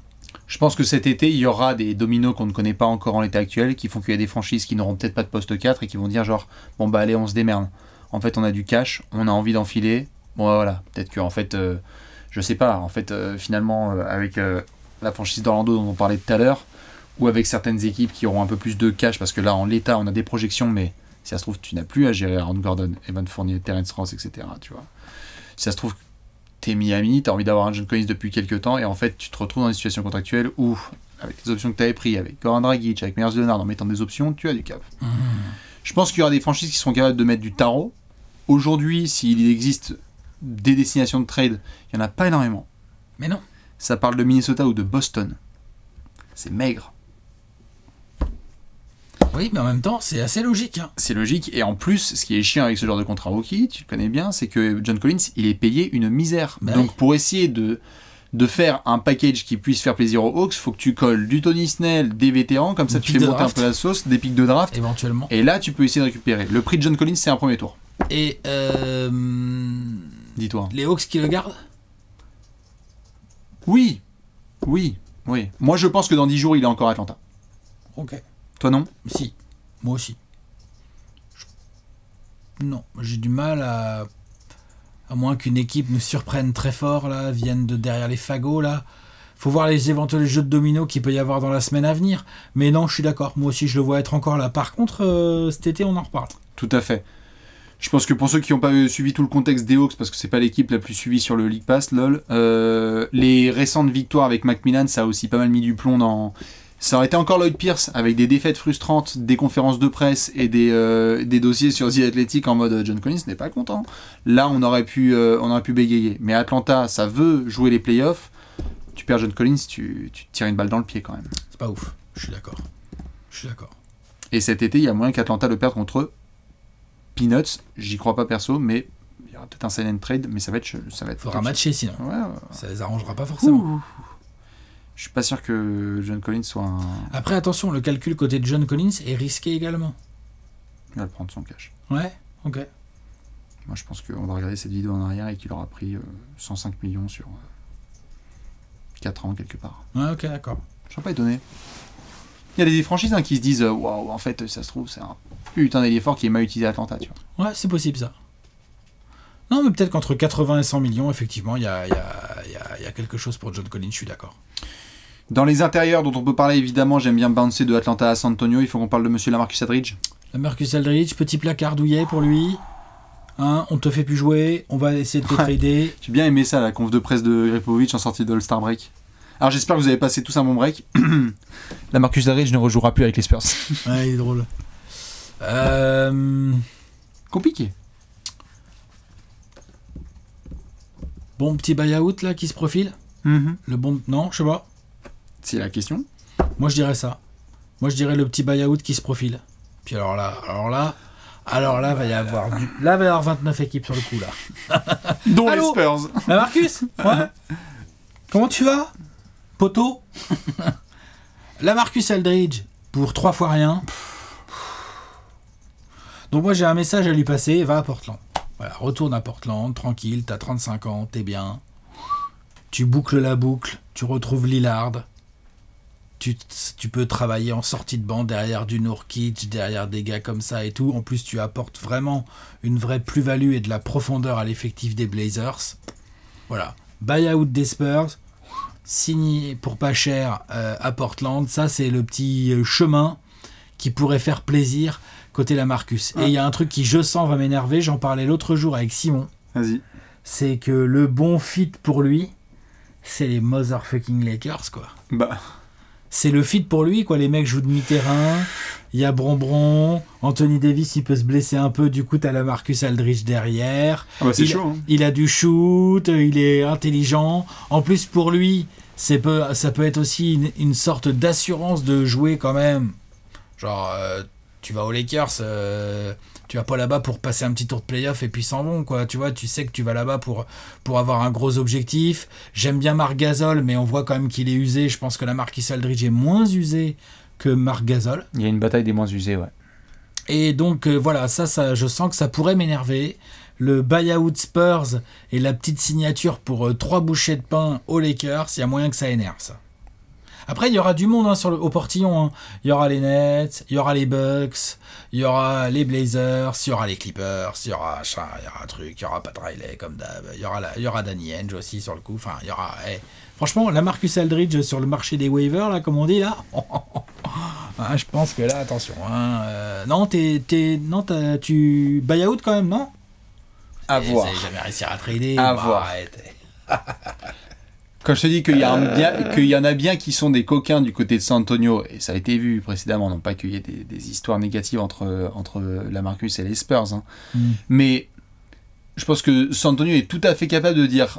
Je pense que cet été, il y aura des dominos qu'on ne connaît pas encore en l'état actuel, qui font qu'il y a des franchises qui n'auront peut-être pas de poste 4 et qui vont dire genre, bon bah allez, on se démerde. En fait, on a du cash, on a envie d'enfiler. Bon bah, voilà, peut-être que en fait, je sais pas, en fait, finalement, avec la franchise d'Orlando dont on parlait tout à l'heure, ou avec certaines équipes qui auront un peu plus de cash, parce que là, en l'état, on a des projections, mais si ça se trouve, tu n'as plus à gérer Aaron Gordon, Evan Fournier, Terrence Ross, etc. Tu vois. Si ça se trouve, t'es Miami, t'as envie d'avoir un John Collins depuis quelques temps, et en fait, tu te retrouves dans une situation contractuelle où, avec les options que tu avais prises, avec Goran Dragic, avec Meyers Leonard, en mettant des options, tu as du cap. Je pense qu'il y aura des franchises qui sont capables de mettre du tarot. Aujourd'hui, s'il existe des destinations de trade, il n'y en a pas énormément. Mais non. Ça parle de Minnesota ou de Boston. C'est maigre. Oui, mais en même temps, c'est assez logique. Hein. C'est logique, et en plus, ce qui est chiant avec ce genre de contrat rookie, tu le connais bien, c'est que John Collins, il est payé une misère. Bah donc oui. pour essayer de faire un package qui puisse faire plaisir aux Hawks, faut que tu colles du Tony Snell, des vétérans, comme ça Des tu pics fais de monter un draft. peu la sauce, des pics de draft, Éventuellement. et là tu peux essayer de récupérer. Le prix de John Collins, c'est un premier tour. Et Dis-toi. les Hawks qui le gardent? Oui. Moi je pense que dans 10 jours, il est encore à Atlanta. Ok. Toi non? Si. Moi aussi. Non, j'ai du mal à moins qu'une équipe nous surprenne très fort, là, vienne de derrière les fagots, là. Faut voir les éventuels jeux de domino qu'il peut y avoir dans la semaine à venir. Mais non, je suis d'accord. Moi aussi, je le vois être encore là. Par contre, cet été, on en reparle. Tout à fait. Je pense que pour ceux qui n'ont pas suivi tout le contexte des Hawks, parce que c'est pas l'équipe la plus suivie sur le League Pass, lol, les récentes victoires avec Macmillan, ça a aussi pas mal mis du plomb dans... Ça aurait été encore Lloyd Pierce, avec des défaites frustrantes, des conférences de presse et des dossiers sur The Athletic en mode John Collins n'est pas content. Là, on aurait pu bégayer. Mais Atlanta, ça veut jouer les playoffs. Tu perds John Collins, tu te tires une balle dans le pied quand même. C'est pas ouf. Je suis d'accord. Et cet été, il y a moyen qu'Atlanta le perde contre Peanuts. J'y crois pas perso, mais il y aura peut-être un sign and trade, mais ça va être. Faudra matcher sinon. Ouais. Ça les arrangera pas forcément. Je suis pas sûr que John Collins soit un. Après, attention, le calcul côté de John Collins est risqué également. Il va le prendre son cash. Ouais, ok. Moi, je pense qu'on va regarder cette vidéo en arrière et qu'il aura pris 105 millions sur 4 ans quelque part. Ouais, ok, d'accord. Je serais pas étonné. Il y a des franchises qui se disent waouh, en fait, ça se trouve, c'est un putain d'ailier fort qui est mal utilisé à Atlanta, tu vois. Ouais, c'est possible ça. Non, mais peut-être qu'entre 80 et 100 millions, effectivement, il y a quelque chose pour John Collins, je suis d'accord. Dans les intérieurs dont on peut parler, évidemment, j'aime bien bouncer de Atlanta à San Antonio. Il faut qu'on parle de monsieur Lamarcus Aldridge. Lamarcus Aldridge, petit placard douillet pour lui. Hein, on te fait plus jouer, on va essayer de te trader. J'ai bien aimé ça, la conf de presse de Gripovic en sortie de All-Star Break. Alors j'espère que vous avez passé tous un bon break. Lamarcus Aldridge ne rejouera plus avec les Spurs. Ouais, il est drôle. Compliqué. Bon petit buyout là qui se profile. Le bon... Non, je sais pas. C'est la question. Moi je dirais ça. Moi je dirais le petit buyout qui se profile. Puis alors là, va y avoir là va y avoir 29 équipes sur le coup là. Dont Allô les Spurs. Marcus, ouais. Comment tu vas, poteau? Lamarcus Aldridge pour 3 fois rien. Donc moi j'ai un message à lui passer, va à Portland. Voilà, retourne à Portland, tranquille, t'as 35 ans, t'es bien. Tu boucles la boucle, tu retrouves Lillard. Tu peux travailler en sortie de banc derrière du Nurkic, derrière des gars comme ça et tout. En plus, tu apportes vraiment une vraie plus-value et de la profondeur à l'effectif des Blazers. Voilà. Buyout des Spurs, signé pour pas cher à Portland. Ça, c'est le petit chemin qui pourrait faire plaisir côté Lamarcus. Et il y a un truc qui, je sens, va m'énerver. J'en parlais l'autre jour avec Simon. Vas-y. C'est que le bon fit pour lui, c'est les motherfucking Lakers, quoi. Bah... C'est le fit pour lui, quoi. Les mecs jouent demi-terrain. Il y a Bronbron. Anthony Davis, il peut se blesser un peu. Du coup, t'as Lamarcus Aldridge derrière. Ah bah c'est chaud. Hein. Il a du shoot. Il est intelligent. En plus, pour lui, ça peut être aussi une sorte d'assurance de jouer quand même. Genre, tu vas aux Lakers, tu vas pas là-bas pour passer un petit tour de playoff et puis s'en vont, quoi. Tu vois, tu sais que tu vas là-bas pour avoir un gros objectif. J'aime bien Marc Gasol, mais on voit quand même qu'il est usé. Je pense que Lamarcus Aldridge est moins usé que Marc Gasol. Il y a une bataille des moins usés, ouais. Et donc, voilà, ça, je sens que ça pourrait m'énerver. Le buyout Spurs et la petite signature pour 3 bouchées de pain aux Lakers, il y a moyen que ça énerve, ça. Après, il y aura du monde au portillon. Hein. Il y aura les Nets, il y aura les Bucks, il y aura les Blazers, il y aura les Clippers, il y aura un truc, il y aura Pat Riley comme d'hab, il y aura Danny Ainge aussi sur le coup. Enfin, il y aura. Franchement, Lamarcus Aldridge sur le marché des waivers, là, comme on dit là. Je pense que là, attention. Non, tu buyout quand même, non? À voir. Vous n'avez jamais réussi à trader. À voir. Quand je te dis qu'il y en a bien qui sont des coquins du côté de San Antonio, et ça a été vu précédemment, non pas qu'il y ait des histoires négatives entre Lamarcus et les Spurs, hein. Mais je pense que San Antonio est tout à fait capable de dire,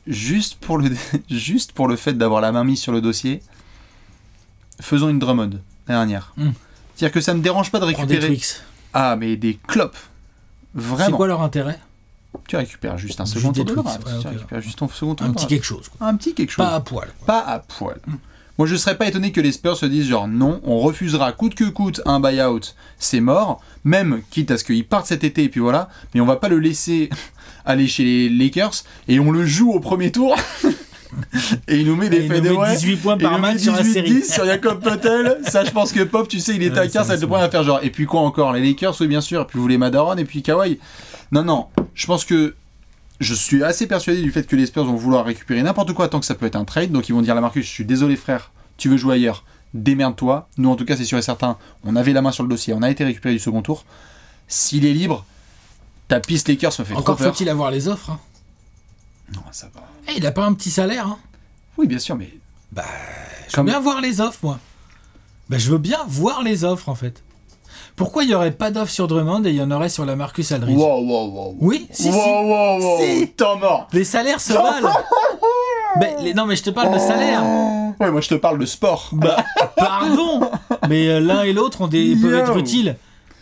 juste pour le fait d'avoir la main mise sur le dossier, faisons une Drummond l'année dernière. C'est-à-dire que ça me dérange pas de Prends des récupérer. Twix. Ah, mais des clopes. C'est Vraiment. quoi leur intérêt? Tu récupères juste un Juste second des tour de Twix, draft. ouais, Tu ok. récupères juste ton second tour Un de petit draft. quelque chose, quoi. Un petit quelque chose. Pas à poil. Pas à poil. Moi, je serais pas étonné que les Spurs se disent genre non, on refusera coûte que coûte un buyout, c'est mort, même quitte à ce qu'il parte cet été et puis voilà, mais on va pas le laisser aller chez les Lakers et on le joue au premier tour et il nous met des Et il nous met fadeaways. 18 points par il nous met match sur la 18, série. 10 sur Jacob Poeltl. Ça, je pense que Pop, tu sais, il était à Ouais, 15 ça, à 2 c'est points à faire genre. Et puis quoi encore? Les Lakers, oui, bien sûr. Et puis vous voulez Madaron et puis Kawhi. Non, je pense que je suis assez persuadé du fait que les Spurs vont vouloir récupérer n'importe quoi tant que ça peut être un trade. Donc ils vont dire à Marcus, je suis désolé frère, tu veux jouer ailleurs, démerde-toi. Nous en tout cas c'est sûr et certain, on avait la main sur le dossier, on a été récupéré du second tour. S'il est libre, ta piste Lakers me fait Encore trop peur. faut-il avoir les offres. Hein. Non, ça va. Eh, il a pas un petit salaire. Hein. Oui bien sûr, mais Bah, je veux bien voir les offres, moi. Bah, je veux bien voir les offres, en fait. Pourquoi il n'y aurait pas d'offre sur Drummond et il y en aurait sur la Marcus Aldridge? wow. Oui, si. Wow. Si. Temps mort. Les salaires se valent. Non, mais je te parle de salaire. Ouais, moi je te parle de sport. Bah, pardon. Mais l'un et l'autre peuvent être utiles.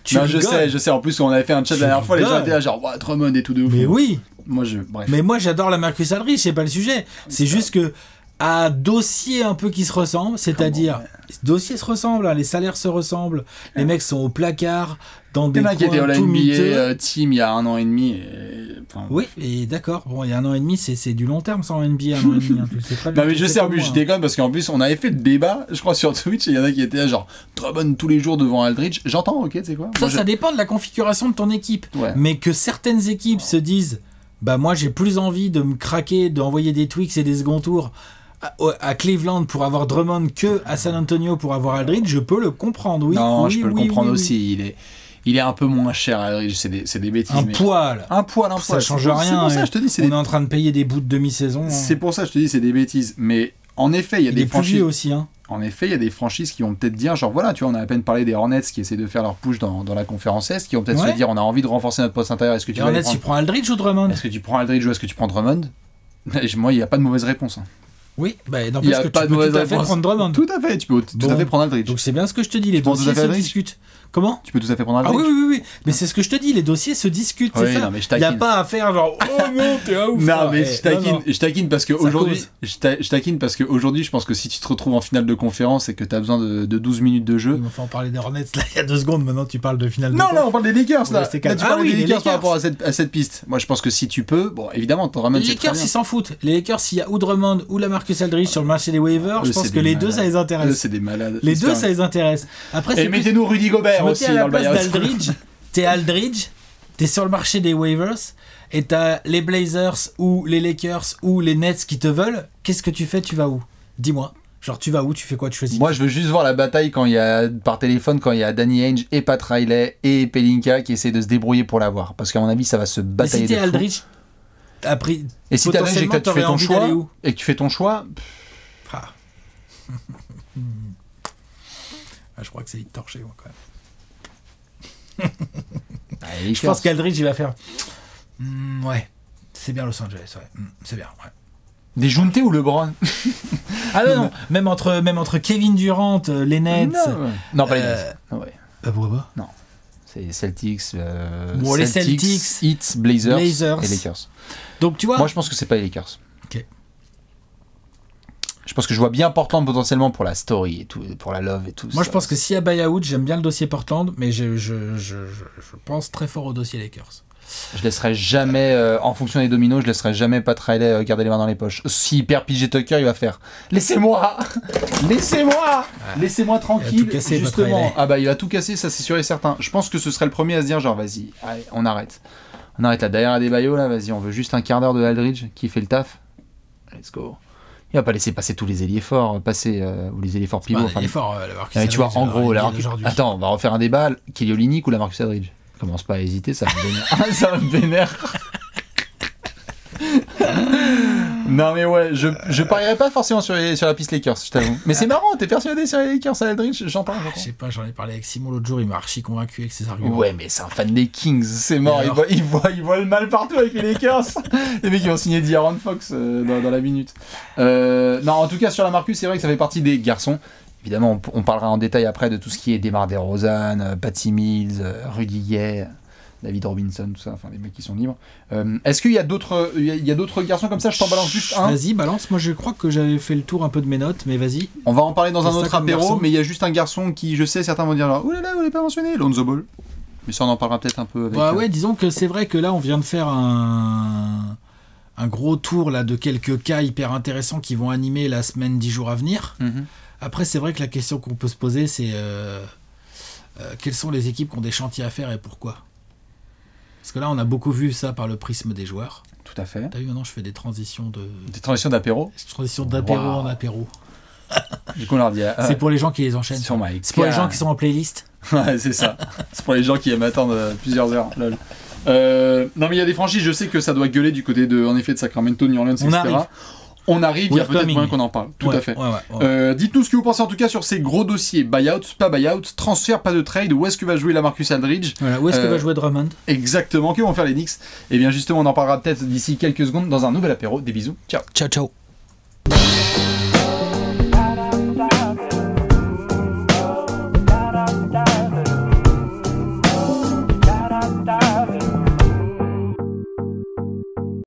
Tu non, rigoles. je sais. En plus, on avait fait un chat Tu la dernière fois, les gens rigoles. étaient là genre, ouais, Drummond et tout de ouf. Mais oui. Bref. Mais moi, j'adore la Marcus Aldridge, c'est pas le sujet. C'est juste que à dossier un peu qui se ressemble, c'est-à-dire dossiers se ressemblent, hein, les salaires se ressemblent, les mecs sont au placard dans des Il y en a qui étaient coins All tout miteux. NBA team il y a 1 an et demi. Enfin, Oui, et d'accord. Bon, il y a 1 an et demi, c'est du long terme sans NBA, 1 an et demi. Hein, tu le sais très bien, Non mais tu je le sais, en comme plus moi, je hein. déconne parce qu'en plus on avait fait le débat, je crois sur Twitch, et il y en a qui étaient là genre Drummond tous les jours devant Aldridge. J'entends, ok, tu sais quoi. Ça dépend de la configuration de ton équipe. Ouais. Mais que certaines équipes se disent, bah moi j'ai plus envie de me craquer, d'envoyer des Twix et des second tours à Cleveland pour avoir Drummond que à San Antonio pour avoir Aldridge, je peux le comprendre, oui. Non, oui, je peux le oui, comprendre oui, aussi. Il est un peu moins cher Aldridge, c'est des bêtises. Un mais... poil. Un poil. Ça change rien. C'est pour ça que je te dis, c'est On des... est en train de payer des bouts de demi-saison. C'est pour ça que je te dis, c'est des bêtises. Mais en effet, il y a Il des est plus franchises. vieux aussi, hein. En effet, il y a des franchises qui vont peut-être dire, genre voilà, tu vois, on a à peine parlé des Hornets qui essaient de faire leur push dans la conférence Est, qui vont peut-être Ouais. se dire, on a envie de renforcer notre poste intérieur. Est-ce que tu Et vas aller honnête, tu prendre... prends Aldridge ou Drummond? Est-ce que tu prends Aldridge ou est-ce que tu prends Drummond? Moi, il n'y a pas de mauvaise réponse. Hein. Oui, bah Il y n'empêche a que pas tu de peux mauvaise tout à fait réponse. prendre Drummond. Tout à fait, tu peux tout à Bon. fait prendre Aldridge. Donc c'est bien ce que je te dis, les Tu penses dossiers tout à fait se Aldridge discutent. Comment? Tu peux tout à fait prendre Ah Aldridge. oui, mais c'est ce que je te dis, les dossiers se discutent, Oui, c'est ça. non, mais je Il n'y a taquine. pas à faire genre, oh non, t'es un ouf. Non là. mais Eh, je taquine parce que Ça aujourd'hui cause. je taquine parce que aujourd'hui je pense que si tu te retrouves en finale de conférence et que tu as besoin de 12 minutes de jeu. Il m'a fait en parler des Hornets là il y a 2 secondes, maintenant tu parles de finale de Non, conf. là on parle des Lakers On là. va rester Là calme. tu Ah parles oui, des les Lakers par Lakers. rapport à cette piste. Moi je pense que si tu peux, bon évidemment t'en ramènes Les c'est très Lakers, bien. ils s'en foutent. Les Lakers, s'il y a ou Drummond ou la Marcus Aldridge sur le marché des waivers, je Eux, pense c'est que des les deux, malades. ça les Eux, intéresse. c'est des malades. Les deux, J'espère. ça les intéresse. Après, Et c'est plus... mettez-nous Rudy Je Gobert me aussi mets à dans la le place buyout. d'Aldridge. T'es Aldridge, t'es sur le marché des waivers, et t'as les Blazers ou les Lakers ou les Nets qui te veulent. Qu'est-ce que tu fais? Tu vas où? Dis-moi. Genre, tu vas où? Tu fais quoi? Tu choisis? Moi, je veux juste voir la bataille quand il y a par téléphone quand il y a Danny Ainge et Pat Riley et Pelinka qui essaient de se débrouiller pour l'avoir. Parce qu'à mon avis, ça va se Et batailler si t'es de fou. Aldridge, après, Et si t'as Aldridge et que tu fais ton choix où? et que tu fais ton choix, Ah. Ah, je crois que c'est vite torché, moi, quand même. Je pense qu'Aldridge, il va faire. Ouais, c'est bien Los Angeles, ouais. C'est bien, ouais. des Junte ou LeBron. Ah non, même entre Kevin Durant, les Nets. Non, pas les Nets. Ouais. Pourquoi pas? C'est Celtics, Bon, les Celtics, Heat, Blazers Blazers. et Lakers. Donc tu vois. Moi, je pense que c'est pas les Lakers. Ok. Je pense que je vois bien Portland potentiellement pour la story et tout, pour la love et tout. Moi, ça. je pense que s'il y a buyout, j'aime bien le dossier Portland, mais je pense très fort au dossier Lakers. Je laisserai jamais, en fonction des dominos, je laisserai jamais Pat Riley garder les mains dans les poches. S'il perd PJ Tucker, il va faire laissez-moi, laissez-moi tranquille. Il va tout casser, Pat justement. Riley. Ah bah il va tout casser, ça c'est sûr et certain. Je pense que ce serait le premier à se dire genre vas-y, allez, on arrête la derrière des baillots là, vas-y, on veut juste un quart d'heure de Aldridge qui fait le taf. Let's go. Il va pas laisser passer tous les ailiers forts, ou les ailiers forts pivots. Il est fort, la Marcus mais tu vois, Aldridge, en gros, la aujourd'hui. attends, on va refaire un débat. Kelly Olynyk ou la Marcus Aldridge? Commence pas à hésiter, ça me vénère. Ça me vénère. Non mais ouais, je parierais pas forcément sur la piste Lakers, je t'avoue. Mais c'est marrant, t'es persuadé sur les Lakers à Aldridge? J'entends. Je sais pas, j'en ai parlé avec Simon l'autre jour, il m'a archi convaincu avec ses arguments. Ouais, mais c'est un fan des Kings, c'est mort. Et Il voit le mal partout avec les Lakers. Les mecs qui ont signé D'Aaron Fox dans la minute. Non, en tout cas, sur la Marcus, c'est vrai que ça fait partie des garçons. Évidemment, on parlera en détail après de tout ce qui est Demar DeRozan, Patty Mills, Rudy Gay, David Robinson, tout ça, enfin les mecs qui sont libres. Est-ce qu'il y a d'autres garçons comme ça? Je t'en balance juste un. Vas-y, balance. Moi, je crois que j'avais fait le tour un peu de mes notes, mais vas-y. On va en parler dans un autre apéro, garçon. mais il y a juste un garçon qui, je sais, certains vont dire là, oh là là, vous l'avez pas mentionné, Lonzo Ball. Mais ça, on en parlera peut-être un peu avec... Bah ouais, disons que c'est vrai que là, on vient de faire un gros tour là de quelques cas hyper intéressants qui vont animer la semaine 10 jours à venir. Après, c'est vrai que la question qu'on peut se poser, c'est quelles sont les équipes qui ont des chantiers à faire et pourquoi? Parce que là, on a beaucoup vu ça par le prisme des joueurs. Tout à fait. T'as vu, maintenant, je fais des transitions d'apéro. d'apéro Wow. en apéro. Du coup, on leur dit... C'est pour les gens qui les enchaînent. Sur Mike. C'est pour les gens qui sont en playlist. Ouais, c'est ça. C'est pour les gens qui aiment attendre plusieurs heures. Lol. Non, mais il y a des franchises, je sais que ça doit gueuler du côté de, en effet, de Sacramento, New Orleans, etc. On arrive, il y a peut-être moyen qu'on en parle. Tout à fait. Ouais. Dites-nous ce que vous pensez en tout cas sur ces gros dossiers. Buyout, pas buyout, transfert, pas de trade. Où est-ce que va jouer LaMarcus Aldridge? Voilà, où est-ce que va jouer Drummond? Exactement, que vont faire les Knicks? Et bien justement, on en parlera peut-être d'ici quelques secondes dans un nouvel apéro. Des bisous, ciao. Ciao, ciao.